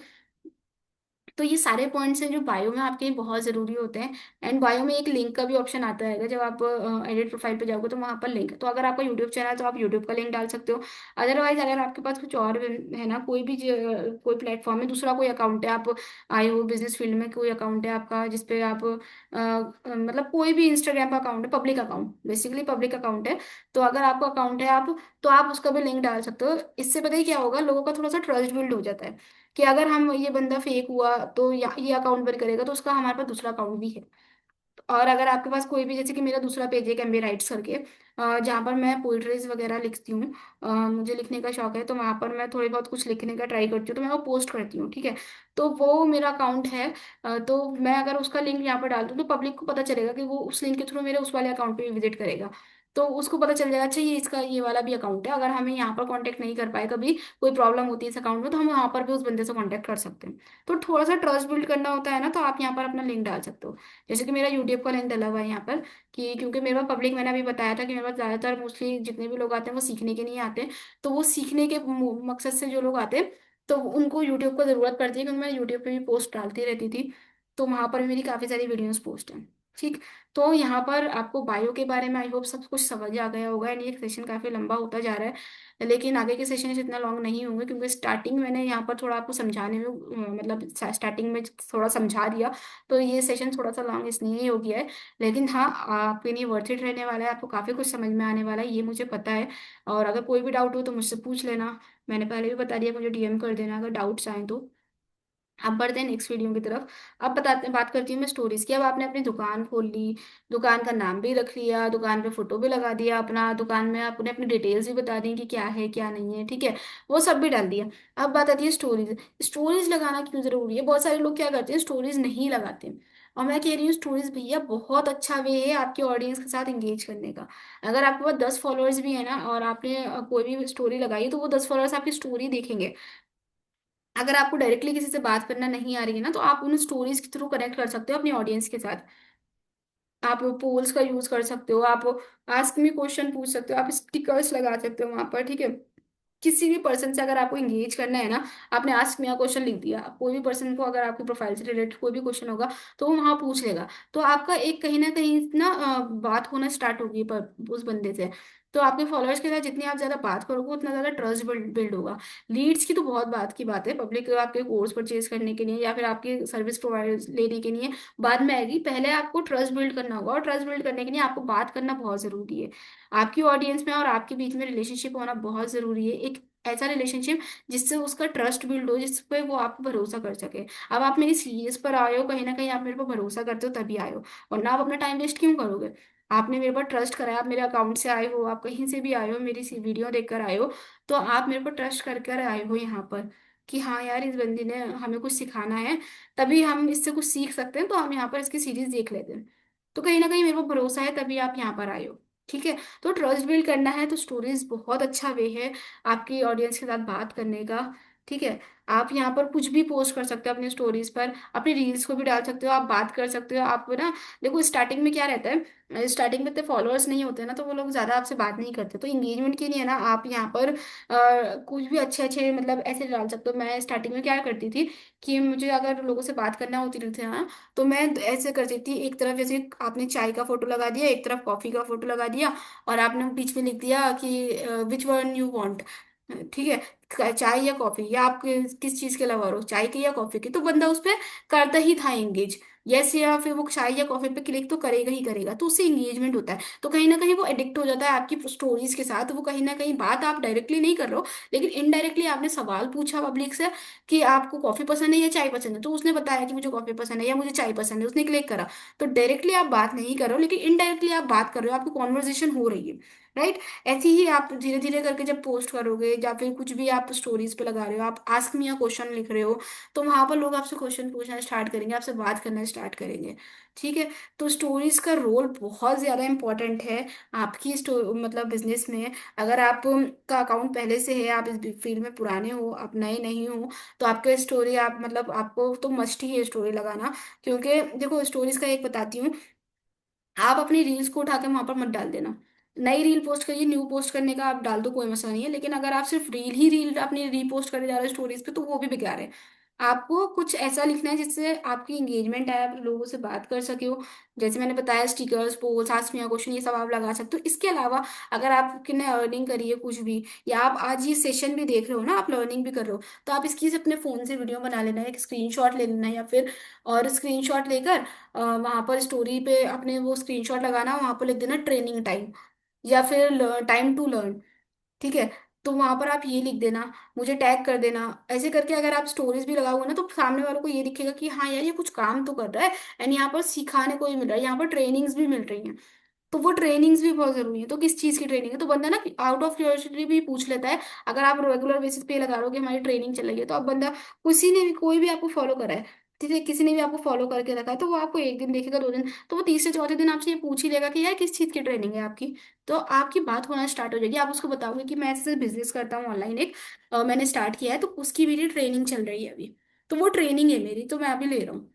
तो ये सारे पॉइंट्स हैं जो बायो में आपके बहुत ज़रूरी होते हैं। एंड बायो में एक लिंक का भी ऑप्शन आता है, जब आप एडिट प्रोफाइल पे जाओगे तो वहाँ पर लिंक, तो अगर आपका यूट्यूब चैनल है तो आप यूट्यूब का लिंक डाल सकते हो। अदरवाइज अगर आपके पास कुछ और है ना, कोई भी कोई प्लेटफॉर्म है, दूसरा कोई अकाउंट है, आप आए हो बिजनेस फील्ड में, कोई अकाउंट है आपका जिसपे आप मतलब कोई भी इंस्टाग्राम का अकाउंट है, public account, basically public account है। तो अगर आपका अकाउंट है आप, तो आप उसका भी लिंक डाल सकते हो। इससे पता ही क्या होगा, लोगों का थोड़ा सा ट्रस्ट बिल्ड हो जाता है कि अगर हम, ये बंदा फेक हुआ तो ये अकाउंट बंद करेगा, तो उसका हमारे पास दूसरा अकाउंट भी है। और अगर आपके पास कोई भी, जैसे कि मेरा दूसरा पेज है कैम्बे राइट्स करके, जहाँ पर मैं पोइट्रीज वगैरह लिखती हूँ, मुझे लिखने का शौक है, तो वहाँ पर मैं थोड़ी बहुत कुछ लिखने का ट्राई करती हूँ, तो मैं वो पोस्ट करती हूँ। ठीक है। तो वो मेरा अकाउंट है। तो मैं अगर उसका लिंक यहाँ पर डाल दूँ तो पब्लिक को पता चलेगा कि वो उस लिंक के थ्रू मेरे उस वाले अकाउंट पे भी विजिट करेगा। तो उसको पता चल जाएगा, अच्छा ये इसका ये वाला भी अकाउंट है, अगर हमें यहाँ पर कांटेक्ट नहीं कर पाए, कभी कोई प्रॉब्लम होती है इस अकाउंट में, तो हम वहाँ पर भी उस बंदे से कांटेक्ट कर सकते हैं। तो थोड़ा सा ट्रस्ट बिल्ड करना होता है ना, तो आप यहाँ पर अपना लिंक डाल सकते हो। जैसे कि मेरा यूट्यूब का लिंक डला हुआ है यहाँ पर, कि क्योंकि मेरे पास पब्लिक, मैंने अभी बताया था कि मेरे पास ज़्यादातर मोस्टली जितने भी लोग आते हैं वो सीखने के नहीं आते। तो वो सीखने के मकसद से जो लोग आते हैं, तो उनको यूट्यूब को ज़रूरत पड़ती है, क्योंकि मैं यूट्यूब पे भी पोस्ट डालती रहती थी। तो वहाँ पर भी मेरी काफ़ी सारी वीडियोस पोस्ट हैं। ठीक। तो यहाँ पर आपको बायो के बारे में आई होप सब कुछ समझ आ गया होगा, एंड ये सेशन काफी लंबा होता जा रहा है, लेकिन आगे के सेशन इतना लॉन्ग नहीं होंगे, क्योंकि स्टार्टिंग मैंने यहाँ पर थोड़ा आपको समझाने में मतलब स्टार्टिंग में थोड़ा समझा दिया, तो ये सेशन थोड़ा सा लॉन्ग इसलिए ही हो गया है। लेकिन हाँ, आपके लिए वर्थ इट रहने वाला है, आपको काफी कुछ समझ में आने वाला है, ये मुझे पता है। और अगर कोई भी डाउट हो तो मुझसे पूछ लेना। मैंने पहले भी बता दिया, मुझे डीएम कर देना अगर डाउट्स आए तो। अब बढ़ते हैं नेक्स्ट वीडियो की तरफ। अब बताते हैं, बात करती हूँ मैं स्टोरीज की। अब आपने अपनी दुकान खोल ली, दुकान का नाम भी रख लिया, दुकान पे फोटो भी लगा दिया अपना, दुकान में आपने अपनी डिटेल्स भी बता दी कि क्या है क्या नहीं है, ठीक है, वो सब भी डाल दिया। अब बात आती है स्टोरीज। स्टोरीज लगाना क्यों जरूरी है? बहुत सारे लोग क्या करते हैं, स्टोरीज नहीं लगाते। और मैं कह रही हूँ स्टोरीज भैया बहुत अच्छा वे है आपके ऑडियंस के साथ एंगेज करने का। अगर आपके पास 10 फॉलोअर्स भी है ना, और आपने कोई भी स्टोरी लगाई, तो वो 10 फॉलोअर्स आपकी स्टोरी देखेंगे। अगर आपको डायरेक्टली किसी से बात करना नहीं आ रही है ना, तो आप उन स्टोरीज के थ्रू कनेक्ट कर सकते हो अपनी ऑडियंस के साथ। आप पोल्स का यूज कर सकते हो, आप आस्क मी क्वेश्चन पूछ सकते हो, आप स्टिकर्स लगा सकते हो वहां पर, ठीक है। किसी भी पर्सन से अगर आपको इंगेज करना है ना, आपने आस्क मी अ क्वेश्चन लिख दिया, कोई भी पर्सन को अगर आपकी प्रोफाइल से रिलेटेड कोई भी क्वेश्चन होगा, तो वो वहां पूछ लेगा। तो आपका एक कहीं ना कहीं ना बात होना स्टार्ट होगी पर उस बंदे से। तो आपके फॉलोअर्स के साथ जितनी आप ज्यादा बात करोगे, उतना ज्यादा ट्रस्ट बिल्ड होगा। लीड्स की तो बहुत बात की बात है, पब्लिक आपके कोर्स परचेज करने के लिए या फिर आपकी सर्विस प्रोवाइड लेने के लिए बाद में आएगी। पहले आपको ट्रस्ट बिल्ड करना होगा, और ट्रस्ट बिल्ड करने के लिए आपको बात करना बहुत जरूरी है। आपकी ऑडियंस में और आपके बीच में रिलेशनशिप होना बहुत जरूरी है, एक ऐसा रिलेशनशिप जिससे उसका ट्रस्ट बिल्ड हो, जिस पे वो आप पे भरोसा कर सके। अब आप मेरी सीरीज पर आए हो, कहीं ना कहीं आप मेरे पर भरोसा करते हो तभी आए हो, वरना आप अपना टाइम वेस्ट क्यों करोगे? आपने मेरे पर ट्रस्ट कराया, आप मेरे अकाउंट से आए हो, आप कहीं से भी आए हो, मेरी वीडियो देखकर आए हो, तो आप मेरे पर ट्रस्ट कर कर आए हो यहाँ पर, कि हाँ यार इस बंदी ने हमें कुछ सिखाना है, तभी हम इससे कुछ सीख सकते हैं, तो हम यहाँ पर इसकी सीरीज देख लेते हैं। तो कहीं ना कहीं मेरे को भरोसा है तभी आप यहाँ पर आए हो, ठीक है। तो ट्रस्ट बिल्ड करना है तो स्टोरीज बहुत अच्छा वे है आपकी ऑडियंस के साथ बात करने का, ठीक है। आप यहाँ पर कुछ भी पोस्ट कर सकते हो अपनी स्टोरीज पर, अपनी रील्स को भी डाल सकते हो, आप बात कर सकते हो, आप ना देखो स्टार्टिंग में क्या रहता है, स्टार्टिंग में इतने फॉलोअर्स नहीं होते ना, तो वो लोग ज्यादा आपसे बात नहीं करते, तो इंगेजमेंट के लिए ना आप यहाँ पर कुछ भी अच्छे अच्छे मतलब ऐसे डाल सकते हो। मैं स्टार्टिंग में क्या करती थी कि मुझे अगर लोगों से बात करना होती थी ना, तो मैं ऐसे करती थी, एक तरफ जैसे आपने चाय का फोटो लगा दिया, एक तरफ कॉफी का फोटो लगा दिया, और आपने बीच में लिख दिया कि विच वन यू वांट, ठीक है, चाय या कॉफी, या आप किस चीज के लवर हो, चाय की या कॉफी की, तो बंदा उस पर करता ही था एंगेज। यस, या फिर वो चाय या कॉफी पे क्लिक तो करेगा ही करेगा, तो उससे एंगेजमेंट होता है, तो कहीं ना कहीं वो एडिक्ट हो जाता है आपकी स्टोरीज के साथ। वो कहीं ना कहीं बात आप डायरेक्टली नहीं कर रहे हो, लेकिन इनडायरेक्टली आपने सवाल पूछा पब्लिक से कि आपको कॉफी पसंद है या चाय पसंद है, तो उसने बताया कि मुझे कॉफी पसंद है या मुझे चाय पसंद है, उसने क्लिक करा। तो डायरेक्टली आप बात नहीं कर रहे हो, लेकिन इनडायरेक्टली आप बात कर रहे हो, आपकी कॉन्वर्जेशन हो रही है, राइट। ऐसे ही आप धीरे धीरे करके जब पोस्ट करोगे, या फिर कुछ भी आप स्टोरीज पे लगा रहे हो, आप आस्क मी अ क्वेश्चन लिख रहे हो, तो वहां पर लोग आपसे क्वेश्चन पूछना स्टार्ट करेंगे, आपसे बात करना स्टार्ट करेंगे, ठीक है। तो स्टोरीज का रोल बहुत ज्यादा इंपॉर्टेंट है आपकी मतलब बिजनेस में। अगर आप का अकाउंट पहले से है, आप इस फील्ड में पुराने हो, आप नए नहीं हो, तो आपके स्टोरी आप मतलब आपको तो मस्ट ही है स्टोरी लगाना। क्योंकि देखो स्टोरीज का एक बताती हूँ, आप अपनी रील्स को उठा के वहां पर मत डाल देना। नई रील पोस्ट करिए, न्यू पोस्ट करने का आप डाल दो, कोई मसला नहीं है, लेकिन अगर आप सिर्फ रील ही रील अपनी रीपोस्ट करे जा रहे हो स्टोरीज पे, तो वो भी बेकार है। आपको कुछ ऐसा लिखना है जिससे आपकी इंगेजमेंट है, आप लोगों से बात कर सके हो। जैसे मैंने बताया, stickers, polls, ask me question, ये सब आप लगा सकते हो। इसके अलावा अगर आपने अर्निंग करी है कुछ भी, या आप आज ये सेशन भी देख रहे हो ना, आप लर्निंग भी कर रहे हो, तो आप इसकी से अपने फोन से वीडियो बना लेना है, एक स्क्रीनशॉट ले लेना है, या फिर और स्क्रीनशॉट लेकर वहां पर स्टोरी पे अपने वो स्क्रीनशॉट लगाना, वहां पर लिख देना ट्रेनिंग टाइम, या फिर टाइम टू लर्न, ठीक है। तो वहां पर आप ये लिख देना, मुझे टैग कर देना। ऐसे करके अगर आप स्टोरीज भी लगाओगे ना, तो सामने वालों को ये दिखेगा कि हाँ यार ये कुछ काम तो कर रहा है, एंड यहाँ पर सिखाने को भी मिल रहा है, यहाँ पर ट्रेनिंग्स भी मिल रही हैं। तो वो ट्रेनिंग्स भी बहुत जरूरी है। तो किस चीज की ट्रेनिंग है, तो बंदा ना आउट ऑफ क्यूरियोसिटी भी पूछ लेता है। अगर आप रेगुलर बेसिस पे लगा रहे हो कि हमारी ट्रेनिंग चल रही है, तो अब बंदा, किसी ने भी कोई भी आपको फॉलो करा है, ठीक है, किसी ने भी आपको फॉलो करके रखा है, तो वो आपको एक दिन देखेगा, 2 दिन, तो वो तीसरे चौथे दिन आपसे ये पूछ ही लेगा कि यार किस चीज की ट्रेनिंग है आपकी। तो आपकी बात होना स्टार्ट हो जाएगी, आप उसको बताओगे कि मैं ऐसे बिजनेस करता हूँ ऑनलाइन, एक मैंने स्टार्ट किया है, तो उसकी मेरी ट्रेनिंग चल रही है अभी, तो वो ट्रेनिंग है मेरी, तो मैं अभी ले रहा हूँ।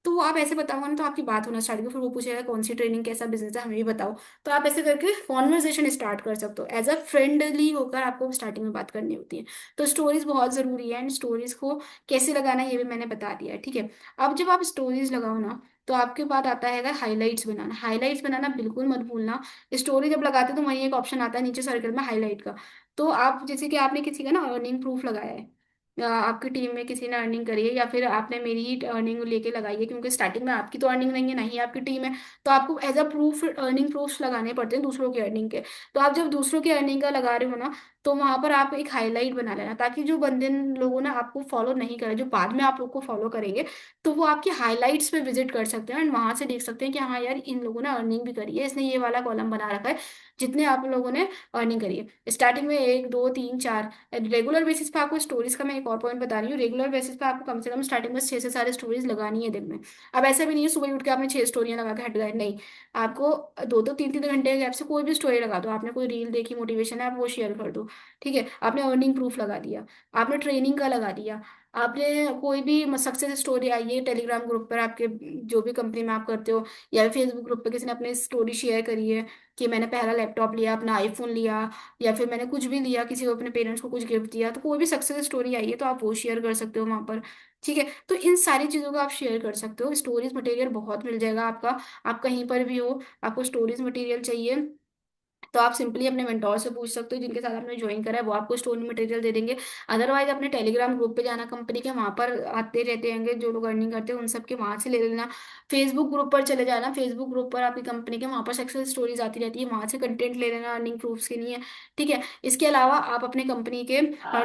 तो वो आप ऐसे बताओगे ना, तो आपकी बात होना स्टार्ट होगी, फिर वो पूछेगा कौन सी ट्रेनिंग, कैसा बिजनेस है, हमें भी बताओ। तो आप ऐसे करके कॉन्वर्जेशन स्टार्ट कर सकते हो, एज अ फ्रेंडली होकर आपको स्टार्टिंग में बात करनी होती है। तो स्टोरीज बहुत जरूरी है, एंड स्टोरीज को कैसे लगाना है ये भी मैंने बता दिया है, ठीक है। अब जब आप स्टोरीज लगाओ ना, तो आपके बाद आता है हाईलाइट्स बनाना। हाईलाइट्स बनाना बिल्कुल मत भूलना। स्टोरी जब लगाते हो तो वहीं एक ऑप्शन आता है नीचे सर्कल में हाईलाइट का। तो आप जैसे कि आपने किसी का ना अर्निंग प्रूफ लगाया है, या आपकी टीम में किसी ने अर्निंग करी है, या फिर आपने मेरी ही अर्निंग लेके लगाई है, क्योंकि स्टार्टिंग में आपकी तो अर्निंग नहीं है ना ही आपकी टीम है, तो आपको as a proof earning proof लगाने पड़ते हैं दूसरों की अर्निंग के। तो आप जब दूसरों की अर्निंग का लगा रहे हो ना, तो वहां पर आप एक हाईलाइट बना लेना, ताकि जो बंदे लोगों ने आपको फॉलो नहीं करा, जो बाद में आप लोग को फॉलो करेंगे, तो वो आपकी हाईलाइट्स पे विजिट कर सकते हैं एंड वहां से देख सकते हैं कि हाँ यार, इन लोगों ने अर्निंग भी करी है, इसने ये वाला कॉलम बना रखा है जितने आप लोगों ने अर्निंग करी है स्टार्टिंग में, एक दो तीन चार। रेगुलर बेसिस पे आपको स्टोरीज का मैं एक और पॉइंट बता रही हूँ, रेगुलर बेसिस पे आपको कम से कम स्टार्टिंग में 6 से 7 स्टोरीज लगानी है दिन में। अब ऐसा भी नहीं है सुबह ही उठ के आपने 6 स्टोरियां लगा के हट गए, नहीं। आपको दो दो तीन तीन घंटे के गैप से कोई भी स्टोरी लगा दो, आपने कोई रील देखी मोटिवेशन है आप वो शेयर कर दो, ठीक है। आपने अर्निंग प्रूफ लगा दिया, आपने ट्रेनिंग का लगा दिया, आपने कोई भी सक्सेस स्टोरी आई है टेलीग्राम ग्रुप पर आपके, जो भी कंपनी में आप करते हो, या फेसबुक ग्रुप पर किसी ने अपनी स्टोरी शेयर करी है कि मैंने पहला लैपटॉप लिया, अपना आईफोन लिया, या फिर मैंने कुछ भी लिया, किसी को अपने पेरेंट्स को कुछ गिफ्ट दिया, तो कोई भी सक्सेस स्टोरी आई है तो आप वो शेयर कर सकते हो वहां पर, ठीक है। तो इन सारी चीजों को आप शेयर कर सकते हो, स्टोरीज मटेरियल बहुत मिल जाएगा आपका। आप कहीं पर भी हो, आपको स्टोरीज मटेरियल चाहिए, तो आप सिंपली अपने मेंटोर से पूछ सकते हो जिनके साथ आपने ज्वाइन करा है, वो आपको स्टोरी मटेरियल दे देंगे। अदरवाइज अपने टेलीग्राम ग्रुप पे जाना कंपनी के, वहां पर आते रहते होंगे जो लोग अर्निंग करते हैं, उन सब के वहां से ले लेना। फेसबुक ग्रुप पर चले जाना, फेसबुक ग्रुप पर आपकी कंपनी के वहां पर सक्सेस स्टोरीज आती रहती है, वहां से कंटेंट ले लेना अर्निंग प्रूफ्स के लिए, ठीक है। इसके अलावा आप अपने कंपनी के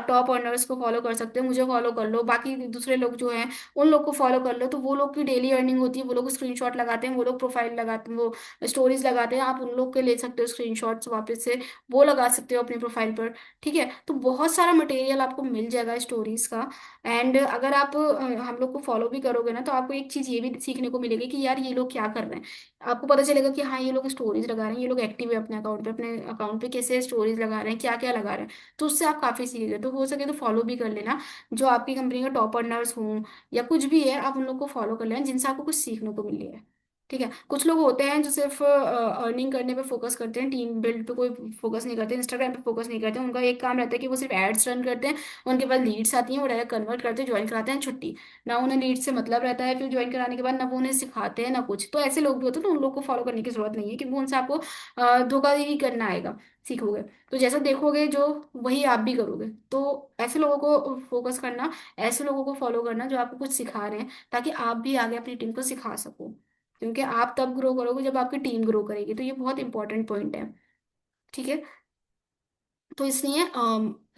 टॉप अर्नर्स को फॉलो कर सकते हो, मुझे फॉलो कर लो, बाकी दूसरे लोग जो हैं उन लोग को फॉलो कर लो, तो वो लोग की डेली अर्निंग होती है, वो लोग स्क्रीनशॉट लगाते हैं, वो लोग प्रोफाइल लगाते हैं, वो स्टोरीज लगाते हैं, आप उन लोग के ले सकते हो स्क्रीनशॉट्स वापस से, वो लगा सकते हो अपनी प्रोफाइल पर, ठीक है। तो बहुत सारा मटेरियल आपको मिल जाएगा स्टोरीज का। एंड अगर आप हम लोग को फॉलो भी करोगे ना, तो आपको एक चीज ये भी सीखने को मिलेगी कि यार ये लोग क्या कर रहे हैं। आपको पता चलेगा कि हाँ ये लोग स्टोरीज लगा रहे हैं, ये लोग एक्टिव है अपने अकाउंट पे, अपने अकाउंट पे कैसे स्टोरीज लगा रहे हैं, क्या क्या लगा रहे हैं, तो उससे आप काफी सीख गए। तो हो सके तो फॉलो भी कर लेना, जो आपकी कंपनी का टॉप अर्नर्स हों या कुछ भी है, आप उन लोग को फॉलो कर लेना जिनसे आपको कुछ सीखने को मिल रहा है, ठीक है। कुछ लोग होते हैं जो सिर्फ अर्निंग करने पे फोकस करते हैं, टीम बिल्ड पे कोई फोकस नहीं करते, इंस्टाग्राम पे फोकस नहीं करते, उनका एक काम रहता है कि वो सिर्फ एड्स रन करते हैं, उनके पास लीड्स आती हैं, वो डायरेक्ट कन्वर्ट करते हैं, ज्वाइन कराते हैं, छुट्टी। ना उन्हें लीड से मतलब रहता है, फिर ज्वाइन कराने के बाद ना वो उन्हें सिखाते हैं ना कुछ। तो ऐसे लोग भी होते हैं, तो उन लोग को फॉलो करने की जरूरत नहीं है, क्योंकि उनसे आपको धोखाधड़ी करना आएगा, सीखोगे। तो जैसा देखोगे जो, वही आप भी करोगे। तो ऐसे लोगों को फोकस करना, ऐसे लोगों को फॉलो करना जो आपको कुछ सिखा रहे हैं, ताकि आप भी आगे अपनी टीम को सिखा सको, क्योंकि आप तब ग्रो करोगे जब आपकी टीम ग्रो करेगी। तो ये बहुत इंपॉर्टेंट पॉइंट है, ठीक है। तो इसलिए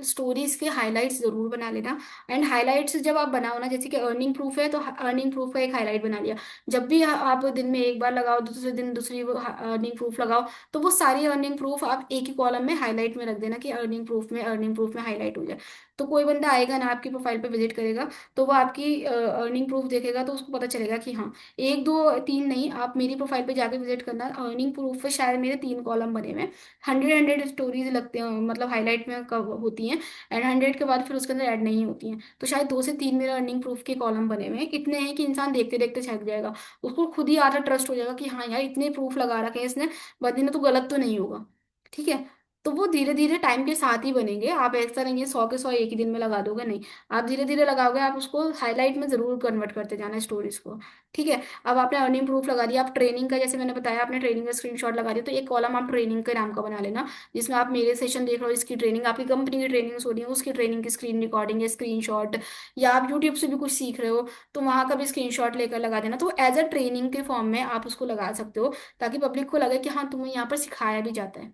स्टोरीज के हाइलाइट्स जरूर बना लेना। एंड हाइलाइट्स जब आप बनाओ ना, जैसे कि अर्निंग प्रूफ है तो अर्निंग प्रूफ का एक हाईलाइट बना लिया, जब भी आप दिन में एक बार लगाओ, दूसरे दिन दूसरी अर्निंग प्रूफ लगाओ, तो वो सारी अर्निंग प्रूफ आप एक ही कॉलम में हाईलाइट में रख देना कि अर्निंग प्रूफ में हाईलाइट हो जाए। तो कोई बंदा आएगा ना आपकी प्रोफाइल पे विजिट करेगा, तो वो आपकी अर्निंग प्रूफ देखेगा, तो उसको पता चलेगा कि हाँ, एक दो तीन नहीं, आप मेरी प्रोफाइल पे जाके विजिट करना, अर्निंग प्रूफ पे शायद मेरे 3 कॉलम बने हुए हैं, 100 स्टोरीज लगते हैं, मतलब हाईलाइट में कब होती हैं, एंड 100 के बाद फिर उसके अंदर ऐड नहीं होती हैं, तो शायद 2 से 3 मेरे अर्निंग प्रूफ के कॉलम बने हुए हैं, इतने हैं कि इंसान देखते देखते छक जाएगा, उसको खुद ही आधा ट्रस्ट हो जाएगा कि हाँ यार इतने प्रूफ लगा रखे हैं इसने, बंदे ने, तो गलत तो नहीं होगा, ठीक है। तो वो धीरे धीरे टाइम के साथ ही बनेंगे, आप ऐसा नहीं है 100 के 100 एक ही दिन में लगा दोगे, नहीं। आप धीरे धीरे लगाओगे, आप उसको हाईलाइट में जरूर कन्वर्ट करते जाना स्टोरीज को, ठीक है। अब आपने अर्निंग प्रूफ लगा दिया, आप ट्रेनिंग का, जैसे मैंने बताया, आपने ट्रेनिंग का स्क्रीनशॉट लगा दिया, तो एक कॉलम आप ट्रेनिंग के नाम का बना लेना, जिसमें आप मेरे सेशन देख रहे हो, इसकी ट्रेनिंग, आपकी कंपनी की ट्रेनिंग हो रही है, उसकी ट्रेनिंग की स्क्रीन रिकॉर्डिंग या स्क्रीनशॉट, या आप यूट्यूब से भी कुछ सीख रहे हो, तो वहां का भी स्क्रीनशॉट लेकर लगा देना। तो एज अ ट्रेनिंग के फॉर्म में आप उसको लगा सकते हो, ताकि पब्लिक को लगे कि हाँ तुम्हें यहाँ पर सिखाया भी जाता है,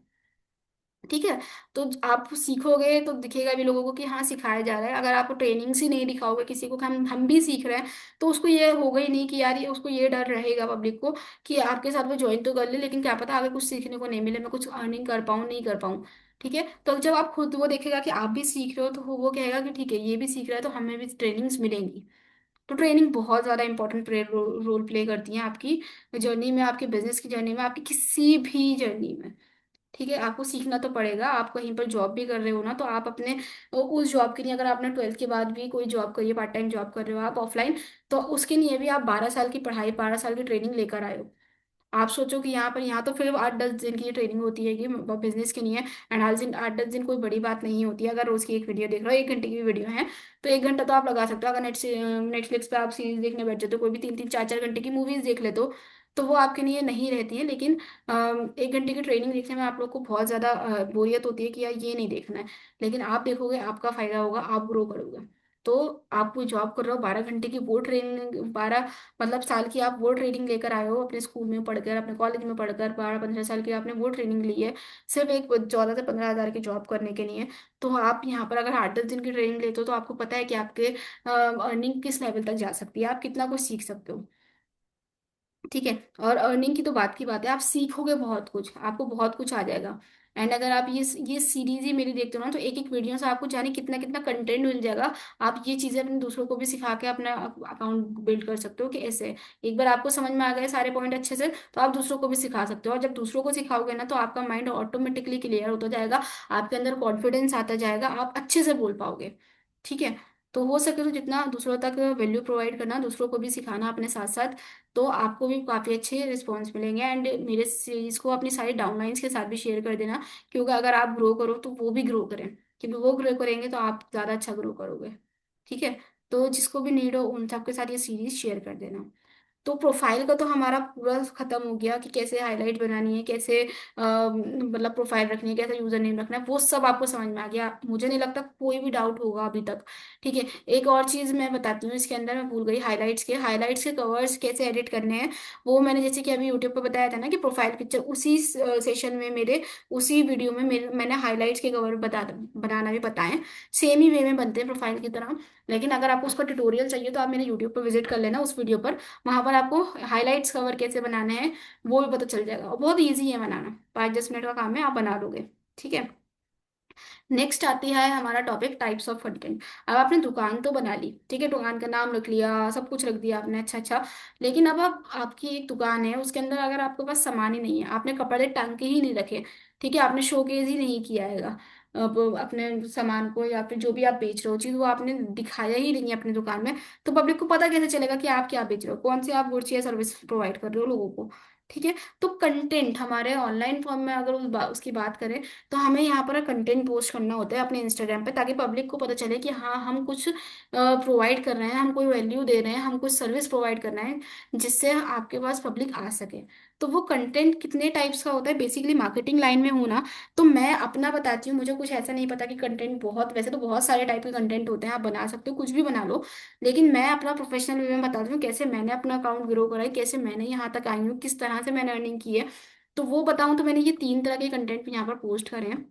ठीक है। तो आप सीखोगे तो दिखेगा भी लोगों को कि हाँ सिखाया जा रहा है। अगर आप ट्रेनिंग से नहीं दिखाओगे किसी को कि हम भी सीख रहे हैं, तो उसको ये होगा ही नहीं कि यार, ये उसको ये डर रहेगा पब्लिक को कि आपके साथ वो ज्वाइन तो कर ले, लेकिन क्या पता आगे कुछ सीखने को नहीं मिले, मैं कुछ अर्निंग कर पाऊँ नहीं कर पाऊँ, ठीक है। तो जब आप खुद वो देखेगा कि आप भी सीख रहे हो, तो वो कहेगा कि ठीक है ये भी सीख रहा है, तो हमें भी ट्रेनिंग्स मिलेंगी। तो ट्रेनिंग बहुत ज़्यादा इंपॉर्टेंट रोल प्ले करती है आपकी जर्नी में, आपकी बिजनेस की जर्नी में, आपकी किसी भी जर्नी में, ठीक है। आपको सीखना तो पड़ेगा, आप कहीं पर जॉब भी कर रहे हो ना, तो आप अपने उस जॉब के लिए, अगर आपने 12th के बाद भी कोई जॉब करी है, पार्ट टाइम जॉब कर रहे हो आप ऑफलाइन, तो उसके लिए भी आप 12 साल की पढ़ाई, 12 साल की ट्रेनिंग लेकर आए हो। आप सोचो कि यहाँ तो फिर 8-10 दिन की ट्रेनिंग होती है कि बिजनेस की नहीं है। एंड 8-10 दिन कोई बड़ी बात नहीं होती है। अगर रोज की एक वीडियो देख रहे हो, 1 घंटे की भी वीडियो है, तो 1 घंटा तो आप लगा सकते हो। अगर नेटफ्लिक्स पे आप सीरीज देखने बैठ जाते हो, कोई भी 3-3 4-4 घंटे की मूवीज देख लेते हो, तो वो आपके लिए नहीं रहती है। लेकिन 1 घंटे की ट्रेनिंग देखने में आप लोग को बहुत ज्यादा बोरियत होती है कि यार ये नहीं देखना है। लेकिन आप देखोगे, आपका फायदा होगा, आप ग्रो करोगे। तो आप कोई जॉब कर रहे हो, 12 घंटे की वो ट्रेनिंग, 12 साल की आप वो ट्रेनिंग लेकर आए हो अपने स्कूल में पढ़कर, अपने कॉलेज में पढ़कर, 12-15 साल की आपने वो ट्रेनिंग ली है सिर्फ एक 14 से 15 हज़ार की जॉब करने के लिए। तो आप यहाँ पर अगर 8-10 दिन की ट्रेनिंग लेते हो, तो आपको पता है कि आपके अर्निंग किस लेवल तक जा सकती है, आप कितना कुछ सीख सकते हो। ठीक है। और अर्निंग की तो बात की बात है, आप सीखोगे बहुत कुछ, आपको बहुत कुछ आ जाएगा। एंड अगर आप ये सीरीज ही मेरी देखते हो ना, तो एक एक वीडियो से आपको जाने कितना कितना कंटेंट मिल जाएगा। आप ये चीजें अपने दूसरों को भी सिखा के अपना अकाउंट बिल्ड कर सकते हो कि ऐसे एक बार आपको समझ में आ गए सारे पॉइंट अच्छे से, तो आप दूसरों को भी सिखा सकते हो। और जब दूसरों को सिखाओगे ना, तो आपका माइंड ऑटोमेटिकली क्लियर होता जाएगा, आपके अंदर कॉन्फिडेंस आता जाएगा, आप अच्छे से बोल पाओगे। ठीक है। तो हो सके तो जितना दूसरों तक वैल्यू प्रोवाइड करना, दूसरों को भी सिखाना अपने साथ साथ, तो आपको भी काफ़ी अच्छे रिस्पॉन्स मिलेंगे। एंड मेरे सीरीज को अपनी सारी डाउनलाइंस के साथ भी शेयर कर देना, क्योंकि अगर आप ग्रो करो तो वो भी ग्रो करें, क्योंकि वो ग्रो करेंगे तो आप ज़्यादा अच्छा ग्रो करोगे। ठीक है। तो जिसको भी नीड हो उन सबके साथ ये सीरीज शेयर कर देना। तो प्रोफाइल का तो हमारा पूरा खत्म हो गया कि कैसे हाईलाइट बनानी है, कैसे मतलब प्रोफाइल रखनी है, कैसे यूजर नेम रखना है, वो सब आपको समझ में आ गया। मुझे नहीं लगता कोई भी डाउट होगा अभी तक। ठीक है। एक और चीज मैं बताती हूँ इसके अंदर, मैं भूल गई, हाईलाइट्स के कवर्स कैसे एडिट करने हैं। वो मैंने जैसे कि अभी यूट्यूब पर बताया था ना कि प्रोफाइल पिक्चर, उसी सेशन में मेरे, उसी वीडियो में मैंने हाईलाइट्स के कवर बनाना भी बताए। सेम ही वे में बनते हैं प्रोफाइल की तरह। लेकिन अगर आपको उसका ट्यूटोरियल चाहिए तो आप मेरे यूट्यूब पर विजिट कर लेना उस वीडियो पर। वहां पर आपको हाइलाइट्स कवर कैसे बनाने हैं वो भी पता चल जाएगा, और बहुत इजी है बनाना, 5-10 मिनट का काम है, आप बना लोगे। ठीक है। नेक्स्ट आती है हमारा टॉपिक टाइप्स ऑफ कंटेंट। अब आपने दुकान तो बना ली, ठीक है, दुकान का नाम रख लिया, सब कुछ रख दिया आपने, अच्छा अच्छा। लेकिन अब आप आपकी एक दुकान है, उसके अंदर अगर आपके पास सामान ही नहीं है, आपने कपड़े टांग के ही नहीं रखे, ठीक है, आपने शोकेस ही नहीं किया है अब अपने सामान को, या फिर जो भी आप बेच रहे हो चीज, वो आपने दिखाया ही नहीं है अपनी दुकान में, तो पब्लिक को पता कैसे चलेगा कि आप क्या बेच रहे हो, कौन सी आप गुड्स या सर्विस प्रोवाइड कर रहे हो लोगों को। ठीक है। तो कंटेंट हमारे ऑनलाइन फॉर्म में अगर उसकी बात करें, तो हमें यहाँ पर कंटेंट पोस्ट करना होता है अपने इंस्टाग्राम पे, ताकि पब्लिक को पता चले कि हाँ हम कुछ प्रोवाइड कर रहे हैं, हम कोई वैल्यू दे रहे हैं, हम कुछ सर्विस प्रोवाइड कर रहे हैं, जिससे आपके पास पब्लिक आ सके। तो वो कंटेंट कितने टाइप्स का होता है, बेसिकली मार्केटिंग लाइन में हूँ ना, तो मैं अपना बताती हूँ, मुझे कुछ ऐसा नहीं पता कि कंटेंट बहुत, वैसे तो बहुत सारे टाइप के कंटेंट होते हैं, आप बना सकते हो, कुछ भी बना लो। लेकिन मैं अपना प्रोफेशनल वे में बताती हूँ, कैसे मैंने अपना अकाउंट ग्रो करा है, कैसे मैंने यहाँ तक आई हूँ, किस तरह से मैंने अर्निंग की है। तो वो बताऊं तो मैंने ये 3 तरह के कंटेंट यहाँ पर पोस्ट करे हैं।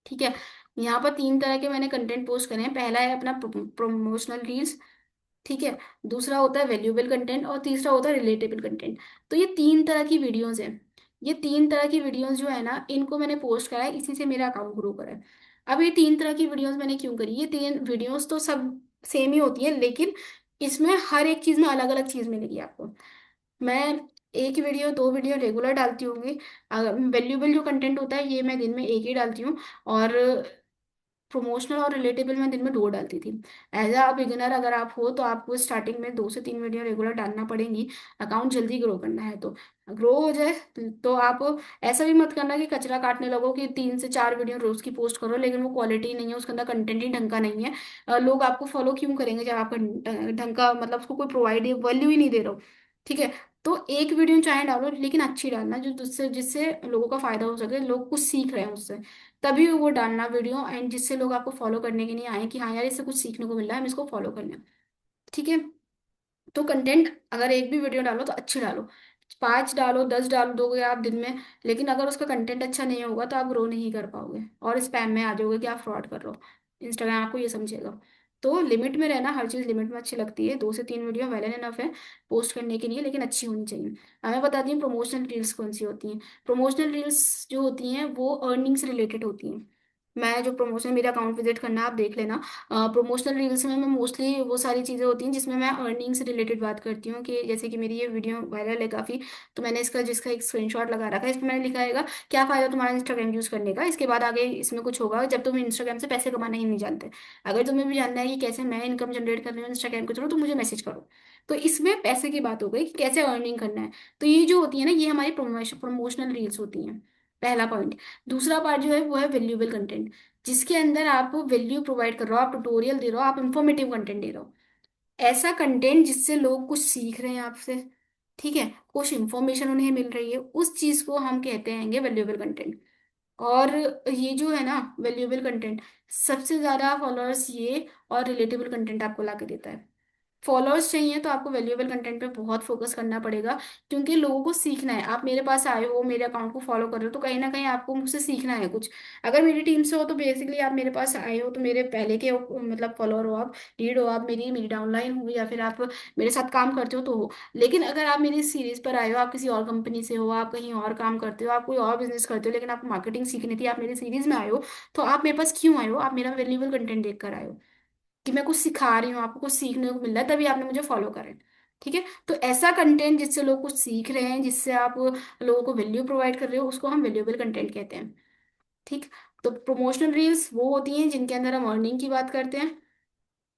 ठीक है। यहाँ पर 3 तरह के मैंने कंटेंट पोस्ट करे हैं। पहला है अपना प्रमोशनल रील्स, ठीक है, दूसरा होता है वैल्यूएबल कंटेंट, और तीसरा होता है रिलेटेबल कंटेंट। तो ये 3 तरह की वीडियोस हैं। ये 3 तरह की वीडियोस जो है ना, इनको मैंने पोस्ट करा है, इसी से मेरा अकाउंट ग्रो करा है। अब ये 3 तरह की वीडियोस मैंने क्यों करी, ये 3 वीडियोस तो सब सेम ही होती है, लेकिन इसमें हर एक चीज में अलग अलग चीज मिलेगी आपको। मैं एक वीडियो 2 वीडियो रेगुलर डालती होंगी। वैल्यूएबल जो कंटेंट होता है ये मैं दिन में एक ही डालती हूँ, और प्रमोशनल और रिलेटेबल मैं दिन में 2 डालती थी। एज अ बिगिनर अगर आप हो, तो आपको स्टार्टिंग में 2 से 3 वीडियो रेगुलर डालना पड़ेंगी, अकाउंट जल्दी ग्रो करना है तो। ग्रो हो जाए तो आप ऐसा भी मत करना कि कचरा काटने लगो कि 3 से 4 वीडियो रोज की पोस्ट करो, लेकिन वो क्वालिटी नहीं है, उसके अंदर कंटेंट ही ढंग का नहीं है। लोग आपको फॉलो क्यों करेंगे जब आपका ढंग का, मतलब उसको कोई प्रोवाइड वैल्यू ही नहीं दे रहे हो। ठीक है। तो एक वीडियो चाहे डालो, लेकिन अच्छी डालना, जो जिससे जिससे लोगों का फायदा हो सके, लोग कुछ सीख रहे हैं उससे, तभी वो डालना वीडियो, एंड जिससे लोग आपको फॉलो करने के लिए आए कि हाँ यार इससे कुछ सीखने को मिल रहा है, हम इसको फॉलो कर लें। ठीक है। तो कंटेंट अगर एक भी वीडियो डालो तो अच्छी डालो, 5 डालो 10 डाल दोगे आप दिन में, लेकिन अगर उसका कंटेंट अच्छा नहीं होगा तो आप ग्रो नहीं कर पाओगे, और स्पैम में आ जाओगे कि आप फ्रॉड कर रहे हो। इंस्टाग्राम आपको ये समझेगा। तो लिमिट में रहना, हर चीज़ लिमिट में अच्छी लगती है, 2 से 3 वीडियो वेल एंड इनफ है पोस्ट करने के लिए, लेकिन अच्छी होनी चाहिए। अब मैं बताती हूँ प्रमोशनल रील्स कौन सी होती हैं। प्रमोशनल रील्स जो होती हैं वो अर्निंग से रिलेटेड होती हैं। मैं जो प्रमोशन, मेरा अकाउंट विजिट करना आप देख लेना। प्रमोशनल रील्स में मैं मोस्टली वो सारी चीज़ें होती हैं जिसमें मैं अर्निंग से रिलेटेड बात करती हूँ, कि जैसे कि मेरी ये वीडियो वायरल है काफ़ी, तो मैंने इसका जिसका एक स्क्रीनशॉट लगा रखा है, इसमें मैंने लिखा है क्या फ़ायदा तुम्हारा इंस्टाग्राम यूज़ करने का, इसके बाद आगे इसमें कुछ होगा जब तुम इंस्टाग्राम से पैसे कमाना ही नहीं जानते। अगर तुम्हें भी जानना है कि कैसे मैं इनकम जनरेट कर रही हूँ इंस्टाग्राम के थ्रू, तो मुझे मैसेज करो। तो इसमें पैसे की बात हो गई कि कैसे अर्निंग करना है। तो ये जो होती है ना, ये हमारी प्रमोशनल रील्स होती हैं, पहला पॉइंट। दूसरा पार्ट जो है वो है वैल्यूएबल कंटेंट, जिसके अंदर आप वैल्यू प्रोवाइड कर रहे हो, आप ट्यूटोरियल दे रहे हो, आप इंफॉर्मेटिव कंटेंट दे रहे हो। ऐसा कंटेंट जिससे लोग कुछ सीख रहे हैं आपसे, ठीक है, कुछ इंफॉर्मेशन उन्हें मिल रही है, उस चीज को हम कहते हैं वैल्यूएबल कंटेंट। और ये जो है ना वैल्यूएबल कंटेंट, सबसे ज्यादा फॉलोअर्स ये और रिलेटेबल कंटेंट आपको ला के देता है। फॉलोअर्स चाहिए तो आपको वैल्यूएबल कंटेंट पे बहुत फोकस करना पड़ेगा, क्योंकि लोगों को सीखना है। आप मेरे पास आए हो, मेरे अकाउंट को फॉलो कर रहे हो, तो कहीं ना कहीं आपको मुझसे सीखना है कुछ। अगर मेरी टीम से हो तो बेसिकली आप मेरे पास आए हो तो मेरे पहले के मतलब फॉलोअर हो, आप लीड हो, आप मेरी मेरी डाउनलाइन हो, या फिर आप मेरे साथ काम करते हो तो हो। लेकिन अगर आप मेरी सीरीज पर आए हो, आप किसी और कंपनी से हो, आप कहीं और काम करते हो, आप कोई और बिजनेस करते हो, लेकिन आपको मार्केटिंग सीखनी थी, आप मेरी सीरीज में आए हो, तो आप मेरे पास क्यों आए हो? आप मेरा वैल्यूएबल कंटेंट देख कर आए हो, कि मैं कुछ सिखा रही हूँ, आपको कुछ सीखने को मिल रहा है, तभी आपने मुझे फॉलो करा है। ठीक है, तो ऐसा कंटेंट जिससे लोग कुछ सीख रहे हैं, जिससे आप लोगों को वैल्यू प्रोवाइड कर रहे हो, उसको हम वैल्यूएबल कंटेंट कहते हैं। ठीक। तो प्रमोशनल रील्स वो होती हैं जिनके अंदर हम अर्निंग की बात करते हैं,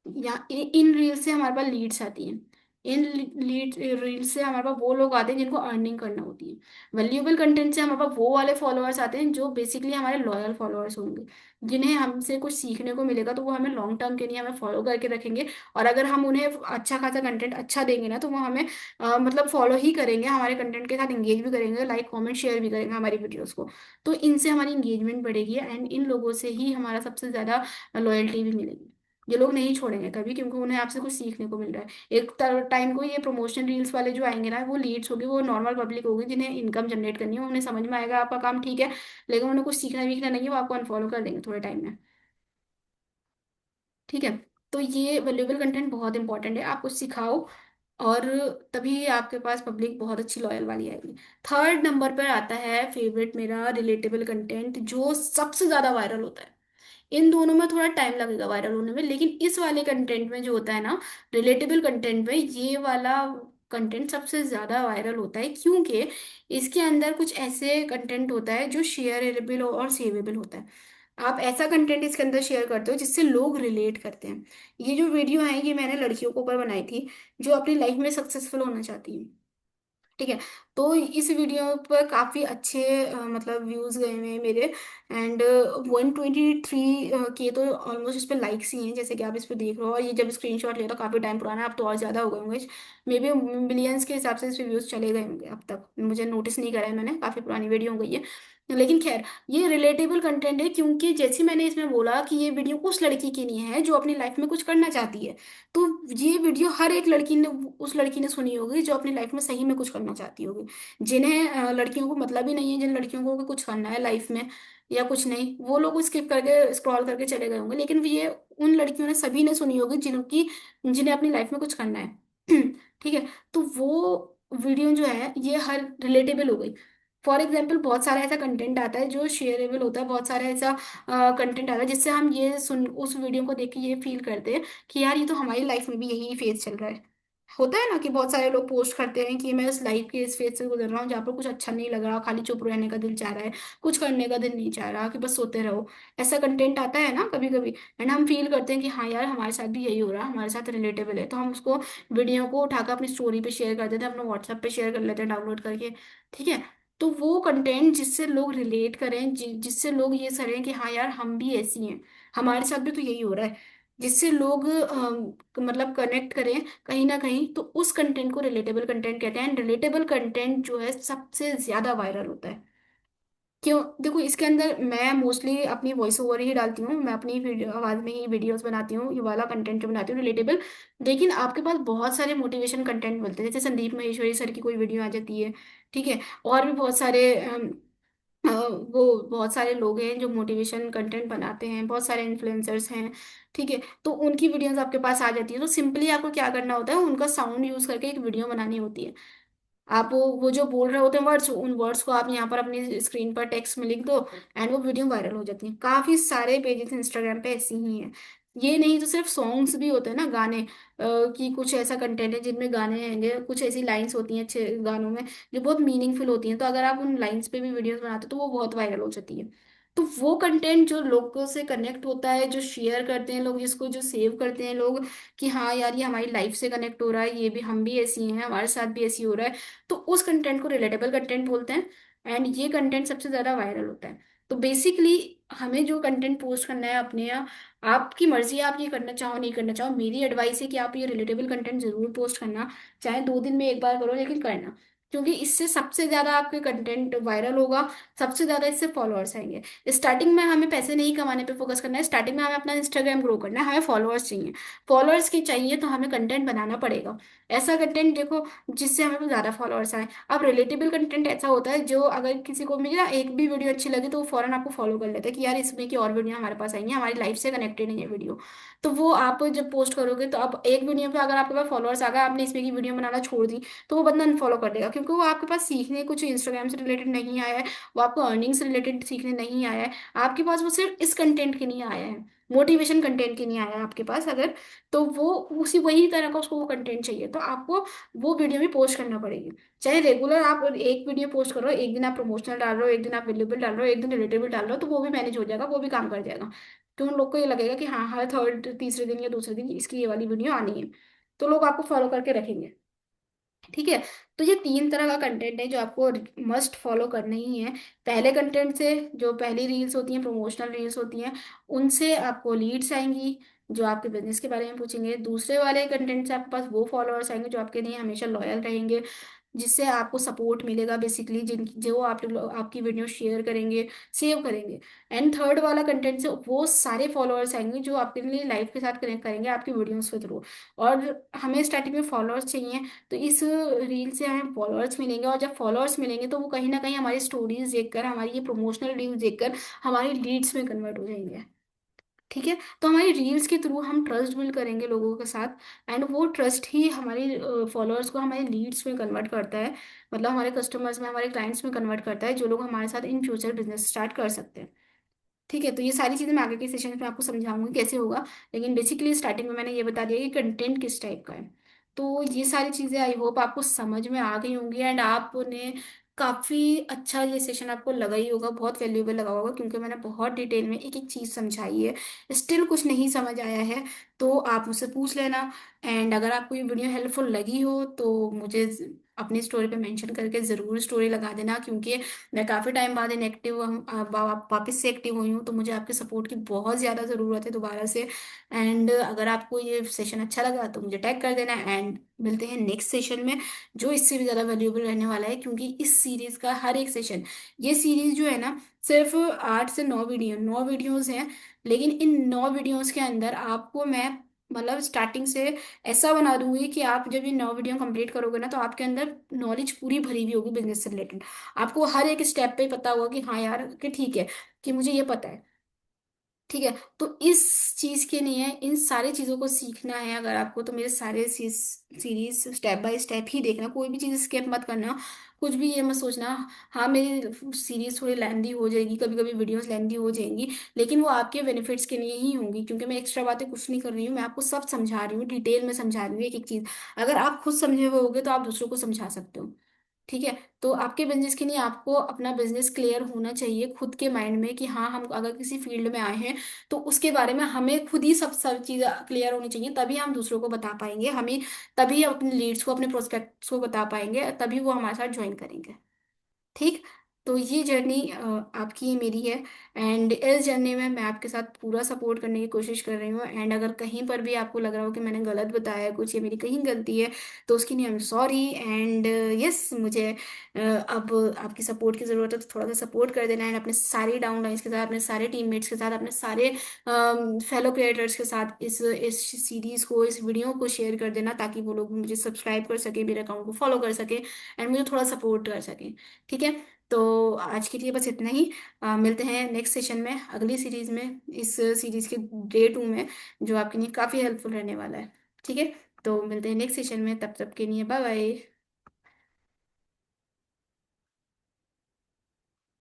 या इन रील से हमारे पास लीड्स आती हैं। इन लीड रील से हमारे पास वो लोग आते हैं जिनको अर्निंग करना होती है। वैल्यूएबल कंटेंट से हमारे पास वो वाले फॉलोअर्स आते हैं जो बेसिकली हमारे लॉयल फॉलोअर्स होंगे, जिन्हें हमसे कुछ सीखने को मिलेगा, तो वो हमें लॉन्ग टर्म के लिए हमें फॉलो करके रखेंगे। और अगर हम उन्हें अच्छा खासा कंटेंट अच्छा देंगे ना, तो वो हमें मतलब फॉलो ही करेंगे, हमारे कंटेंट के साथ इंगेज भी करेंगे, लाइक कमेंट शेयर भी करेंगे हमारी वीडियोस को। तो इनसे हमारी इंगेजमेंट बढ़ेगी, एंड इन लोगों से ही हमारा सबसे ज़्यादा लॉयल्टी भी मिलेगी। ये लोग नहीं छोड़ेंगे कभी, क्योंकि उन्हें आपसे कुछ सीखने को मिल रहा है। एक टाइम को ये प्रमोशन रील्स वाले जो आएंगे ना, वो लीड्स होगी, वो नॉर्मल पब्लिक होगी जिन्हें इनकम जनरेट करनी है, उन्हें समझ में आएगा आपका काम ठीक है, लेकिन उन्हें कुछ सीखना वीखना नहीं है, वो आपको अनफॉलो कर देंगे थोड़े टाइम में। ठीक है। तो ये वैल्यूएबल कंटेंट बहुत इंपॉर्टेंट है, आप कुछ सिखाओ, और तभी आपके पास पब्लिक बहुत अच्छी लॉयल वाली आएगी। थर्ड नंबर पर आता है फेवरेट मेरा, रिलेटेबल कंटेंट, जो सबसे ज्यादा वायरल होता है। इन दोनों में थोड़ा टाइम लगेगा वायरल होने में, लेकिन इस वाले कंटेंट में जो होता है ना, रिलेटेबल कंटेंट में, ये वाला कंटेंट सबसे ज्यादा वायरल होता है, क्योंकि इसके अंदर कुछ ऐसे कंटेंट होता है जो शेयरेबल और सेवेबल होता है। आप ऐसा कंटेंट इसके अंदर शेयर करते हो जिससे लोग रिलेट करते हैं। ये जो वीडियो है ये मैंने लड़कियों के ऊपर बनाई थी, जो अपनी लाइफ में सक्सेसफुल होना चाहती हैं। ठीक है। तो इस वीडियो पर काफी अच्छे मतलब व्यूज गए हुए हैं मेरे, एंड 123 के तो ऑलमोस्ट इस पे लाइक्स ही हैं, जैसे कि आप इस पे देख रहे हो। और ये जब स्क्रीनशॉट लिया तो काफी टाइम पुराना है, अब तो और ज्यादा हो गए होंगे, मे बी मिलियंस के हिसाब से इस पे व्यूज चले गए होंगे। अब तक मुझे नोटिस नहीं करा है मैंने, काफी पुरानी वीडियो हो गई है। लेकिन खैर, ये रिलेटेबल कंटेंट है, क्योंकि जैसे मैंने इसमें बोला कि ये वीडियो उस लड़की के लिए है जो अपनी लाइफ में कुछ करना चाहती है। तो ये वीडियो हर एक लड़की ने, उस लड़की ने सुनी होगी जो अपनी लाइफ में सही में कुछ करना चाहती होगी, जिन्हें लड़कियों को मतलब ही नहीं है, जिन लड़कियों को कुछ करना है लाइफ में या कुछ नहीं, वो लोग स्किप करके स्क्रॉल करके चले गए होंगे। लेकिन ये उन लड़कियों ने सभी ने सुनी होगी जिनकी, जिन्हें अपनी लाइफ में कुछ करना है। ठीक है। तो वो वीडियो जो है ये हर रिलेटेबल हो गई। फॉर एग्जाम्पल, बहुत सारा ऐसा कंटेंट आता है जो शेयरेबल होता है, बहुत सारा ऐसा कंटेंट आता है जिससे हम ये सुन, उस वीडियो को देख के ये फील करते हैं कि यार ये तो हमारी लाइफ में भी यही फेज चल रहा है। होता है ना कि बहुत सारे लोग पोस्ट करते हैं कि मैं इस लाइफ के इस फेज से गुजर रहा हूँ जहाँ पर कुछ अच्छा नहीं लग रहा, खाली चुप रहने का दिल चाह रहा है, कुछ करने का दिल नहीं चाह रहा, कि बस सोते रहो। ऐसा कंटेंट आता है ना कभी कभी, एंड हम फील करते हैं कि हाँ यार हमारे साथ भी यही हो रहा है, हमारे साथ रिलेटेबल है, तो हम उसको वीडियो को उठाकर अपनी स्टोरी पे शेयर कर देते हैं, अपने व्हाट्सएप पे शेयर कर लेते हैं डाउनलोड करके। ठीक है। तो वो कंटेंट जिससे लोग रिलेट करें, जिससे लोग ये करें कि हाँ यार हम भी ऐसी हैं, हमारे साथ भी तो यही हो रहा है, जिससे लोग मतलब कनेक्ट करें कहीं ना कहीं, तो उस कंटेंट को रिलेटेबल कंटेंट कहते हैं। रिलेटेबल कंटेंट जो है सबसे ज्यादा वायरल होता है। क्यों? देखो, इसके अंदर मैं मोस्टली अपनी वॉइस ओवर ही डालती हूँ, मैं अपनी वीडियो आवाज में ही वीडियोस बनाती हूँ, ये वाला कंटेंट जो बनाती हूँ रिलेटेबल। लेकिन आपके पास बहुत सारे मोटिवेशन कंटेंट मिलते हैं, जैसे संदीप महेश्वरी सर की कोई वीडियो आ जाती है। ठीक है। और भी बहुत सारे वो बहुत सारे लोग हैं जो मोटिवेशन कंटेंट बनाते हैं, बहुत सारे इन्फ्लुएंसर्स हैं। ठीक है। तो उनकी वीडियोस आपके पास आ जाती है, तो सिंपली आपको क्या करना होता है, उनका साउंड यूज करके एक वीडियो बनानी होती है। आप वो जो बोल रहे होते हैं वर्ड्स, उन वर्ड्स को आप यहाँ पर अपनी स्क्रीन पर टेक्स्ट में लिख दो, एंड वो वीडियो वायरल हो जाती है। काफी सारे पेजेस इंस्टाग्राम पे ऐसे ही हैं। ये नहीं तो सिर्फ सॉन्ग्स भी होते हैं ना, गाने, कि कुछ ऐसा कंटेंट है जिनमें गाने हैं, कुछ ऐसी लाइंस होती हैं अच्छे गानों में जो बहुत मीनिंगफुल होती हैं, तो अगर आप उन लाइंस पे भी वीडियोस बनाते हो तो वो बहुत वायरल हो जाती है। तो वो कंटेंट जो लोगों से कनेक्ट होता है, जो शेयर करते हैं लोग, जिसको जो सेव करते हैं लोग, कि हाँ यार ये हमारी लाइफ से कनेक्ट हो रहा है, ये भी हम भी ऐसी हैं, हमारे साथ भी ऐसी हो रहा है, तो उस कंटेंट को रिलेटेबल कंटेंट बोलते हैं। एंड ये कंटेंट सबसे ज्यादा वायरल होता है। तो बेसिकली हमें जो कंटेंट पोस्ट करना है अपने यहाँ, आपकी मर्जी है, आप ये करना चाहो नहीं करना चाहो, मेरी एडवाइस है कि आप ये रिलेटेबल कंटेंट जरूर पोस्ट करना। चाहे 2 दिन में एक बार करो, लेकिन करना। क्योंकि इससे सबसे ज्यादा आपके कंटेंट वायरल होगा, सबसे ज्यादा इससे फॉलोअर्स आएंगे। स्टार्टिंग में हमें पैसे नहीं कमाने पे फोकस करना है, स्टार्टिंग में हमें अपना इंस्टाग्राम ग्रो करना है, हमें फॉलोअर्स चाहिए। फॉलोअर्स की चाहिए तो हमें कंटेंट बनाना पड़ेगा। ऐसा कंटेंट देखो जिससे हमें ज्यादा फॉलोअर्स आए। अब रिलेटेबल कंटेंट ऐसा होता है जो अगर किसी को मुझे ना एक भी वीडियो अच्छी लगे तो वो फौरन आपको फॉलो कर लेता है कि यार इसमें की और वीडियो हमारे पास आएंगी, हमारी लाइफ से कनेक्टेड है ये वीडियो। तो वो आप जब पोस्ट करोगे तो अब एक वीडियो पे अगर आपके पास फॉलोअर्स आ गए, आपने इसमें की वीडियो बनाना छोड़ दी, तो वो बंदा अनफॉलो कर देगा, क्योंकि वो आपके पास सीखने कुछ इंस्टाग्राम से रिलेटेड नहीं आया है, वो आपको अर्निंग से रिलेटेड सीखने नहीं आया है। आपके पास वो सिर्फ इस कंटेंट के लिए आया है, मोटिवेशन कंटेंट के लिए आया है आपके पास अगर, तो वो उसी वही तरह का उसको वो कंटेंट चाहिए, तो आपको वो वीडियो भी पोस्ट करना पड़ेगी। चाहे रेगुलर आप एक वीडियो पोस्ट करो, एक दिन आप प्रमोशनल डाल रहे हो, एक दिन आप वेल्यूबल डाल रहे हो, एक दिन रिलेटेबल डाल रहे हो, तो वो भी मैनेज हो जाएगा, वो भी काम कर जाएगा। तो उन लोग को ये लगेगा कि हाँ हर थर्ड तीसरे दिन या दूसरे दिन इसकी ये वाली वीडियो आनी है, तो लोग आपको फॉलो करके रखेंगे। ठीक है। तो ये 3 तरह का कंटेंट है जो आपको मस्ट फॉलो करना ही है। पहले कंटेंट से, जो पहली रील्स होती हैं, प्रमोशनल रील्स होती हैं, उनसे आपको लीड्स आएंगी जो आपके बिजनेस के बारे में पूछेंगे। दूसरे वाले कंटेंट से आपके पास वो फॉलोअर्स आएंगे जो आपके लिए हमेशा लॉयल रहेंगे, जिससे आपको सपोर्ट मिलेगा बेसिकली, जिन जो आपकी वीडियो शेयर करेंगे, सेव करेंगे। एंड थर्ड वाला कंटेंट से वो सारे फॉलोअर्स आएंगे जो आपके लिए लाइफ के साथ कनेक्ट करेंगे आपकी वीडियोस के थ्रू। और हमें स्टार्टिंग में फॉलोअर्स चाहिए, तो इस रील से हमें फॉलोअर्स मिलेंगे, और जब फॉलोअर्स मिलेंगे तो वो कहीं ना कहीं हमारी स्टोरीज देखकर, हमारी ये प्रमोशनल रील्स देखकर हमारी लीड्स में कन्वर्ट हो जाएंगे। ठीक है। तो हमारी रील्स के थ्रू हम ट्रस्ट बिल्ड करेंगे लोगों के साथ, एंड वो ट्रस्ट ही हमारी फॉलोअर्स को हमारी लीड्स में कन्वर्ट करता है, मतलब हमारे कस्टमर्स में, हमारे क्लाइंट्स में कन्वर्ट करता है, जो लोग हमारे साथ इन फ्यूचर बिजनेस स्टार्ट कर सकते हैं। ठीक है। तो ये सारी चीज़ें मैं आगे के सेशन में आपको समझाऊंगी कैसे होगा, लेकिन बेसिकली स्टार्टिंग में मैंने ये बता दिया कि कंटेंट किस टाइप का है। तो ये सारी चीज़ें आई होप आपको समझ में आ गई होंगी, एंड आपने काफ़ी अच्छा, ये सेशन आपको लगा ही होगा, बहुत वैल्यूएबल लगा होगा, क्योंकि मैंने बहुत डिटेल में एक एक चीज़ समझाई है। स्टिल कुछ नहीं समझ आया है तो आप मुझसे पूछ लेना। एंड अगर आपको ये वीडियो हेल्पफुल लगी हो तो मुझे अपनी स्टोरी पे मेंशन करके ज़रूर स्टोरी लगा देना, क्योंकि मैं काफ़ी टाइम बाद इनएक्टिव वापस से एक्टिव हुई हूँ, तो मुझे आपके सपोर्ट की बहुत ज़्यादा ज़रूरत है दोबारा से। एंड अगर आपको ये सेशन अच्छा लगा तो मुझे टैग कर देना, एंड मिलते हैं नेक्स्ट सेशन में जो इससे भी ज़्यादा वैल्यूएबल रहने वाला है, क्योंकि इस सीरीज़ का हर एक सेशन, ये सीरीज़ जो है ना, सिर्फ 8 से 9 वीडियोज़ हैं, लेकिन इन 9 वीडियोज़ के अंदर आपको मैं, मतलब स्टार्टिंग से ऐसा बना दूंगी कि आप जब ये 9 वीडियो कंप्लीट करोगे ना, तो आपके अंदर नॉलेज पूरी भरी हुई होगी बिजनेस से रिलेटेड। आपको हर एक स्टेप पे पता होगा कि हाँ यार कि ठीक है, कि मुझे ये पता है। ठीक है। तो इस चीज के लिए इन सारी चीजों को सीखना है अगर आपको, तो मेरे सारे सीरीज स्टेप बाय स्टेप ही देखना, कोई भी चीज स्किप मत करना, कुछ भी ये मत सोचना। हाँ मेरी सीरीज थोड़ी लेंदी हो जाएगी, कभी कभी वीडियोस लेंदी हो जाएंगी, लेकिन वो आपके बेनिफिट्स के लिए ही होंगी, क्योंकि मैं एक्स्ट्रा बातें कुछ नहीं कर रही हूँ, मैं आपको सब समझा रही हूँ, डिटेल में समझा रही हूँ एक एक चीज। अगर आप खुद समझे हुए होगे तो आप दूसरों को समझा सकते हो। ठीक है। तो आपके बिजनेस के लिए आपको अपना बिजनेस क्लियर होना चाहिए खुद के माइंड में, कि हाँ हम अगर किसी फील्ड में आए हैं तो उसके बारे में हमें खुद ही सब चीज़ क्लियर होनी चाहिए, तभी हम दूसरों को बता पाएंगे, हमें तभी अपने लीड्स को, अपने प्रोस्पेक्ट्स को बता पाएंगे, तभी वो हमारे साथ ज्वाइन करेंगे। ठीक। तो ये जर्नी आपकी है, मेरी है, एंड इस जर्नी में मैं आपके साथ पूरा सपोर्ट करने की कोशिश कर रही हूँ। एंड अगर कहीं पर भी आपको लग रहा हो कि मैंने गलत बताया कुछ, या मेरी कहीं गलती है, तो उसके लिए I am sorry. And yes, मुझे अब आपकी सपोर्ट की ज़रूरत है, तो थोड़ा सा सपोर्ट कर देना, एंड अपने सारी डाउनलाइंस के साथ, अपने सारे टीममेट्स के साथ, अपने सारे फेलो क्रिएटर्स के साथ इस सीरीज़ को, इस वीडियो को शेयर कर देना, ताकि वो लोग मुझे सब्सक्राइब कर सके, मेरे अकाउंट को फॉलो कर सके, एंड मुझे थोड़ा सपोर्ट कर सके। ठीक है। तो आज के लिए बस इतना ही। मिलते हैं नेक्स्ट सेशन में, अगली सीरीज में, इस सीरीज के डे 2 में, जो आपके लिए काफ़ी हेल्पफुल रहने वाला है। ठीक है। तो मिलते हैं नेक्स्ट सेशन में, तब तक के लिए बाय बाय।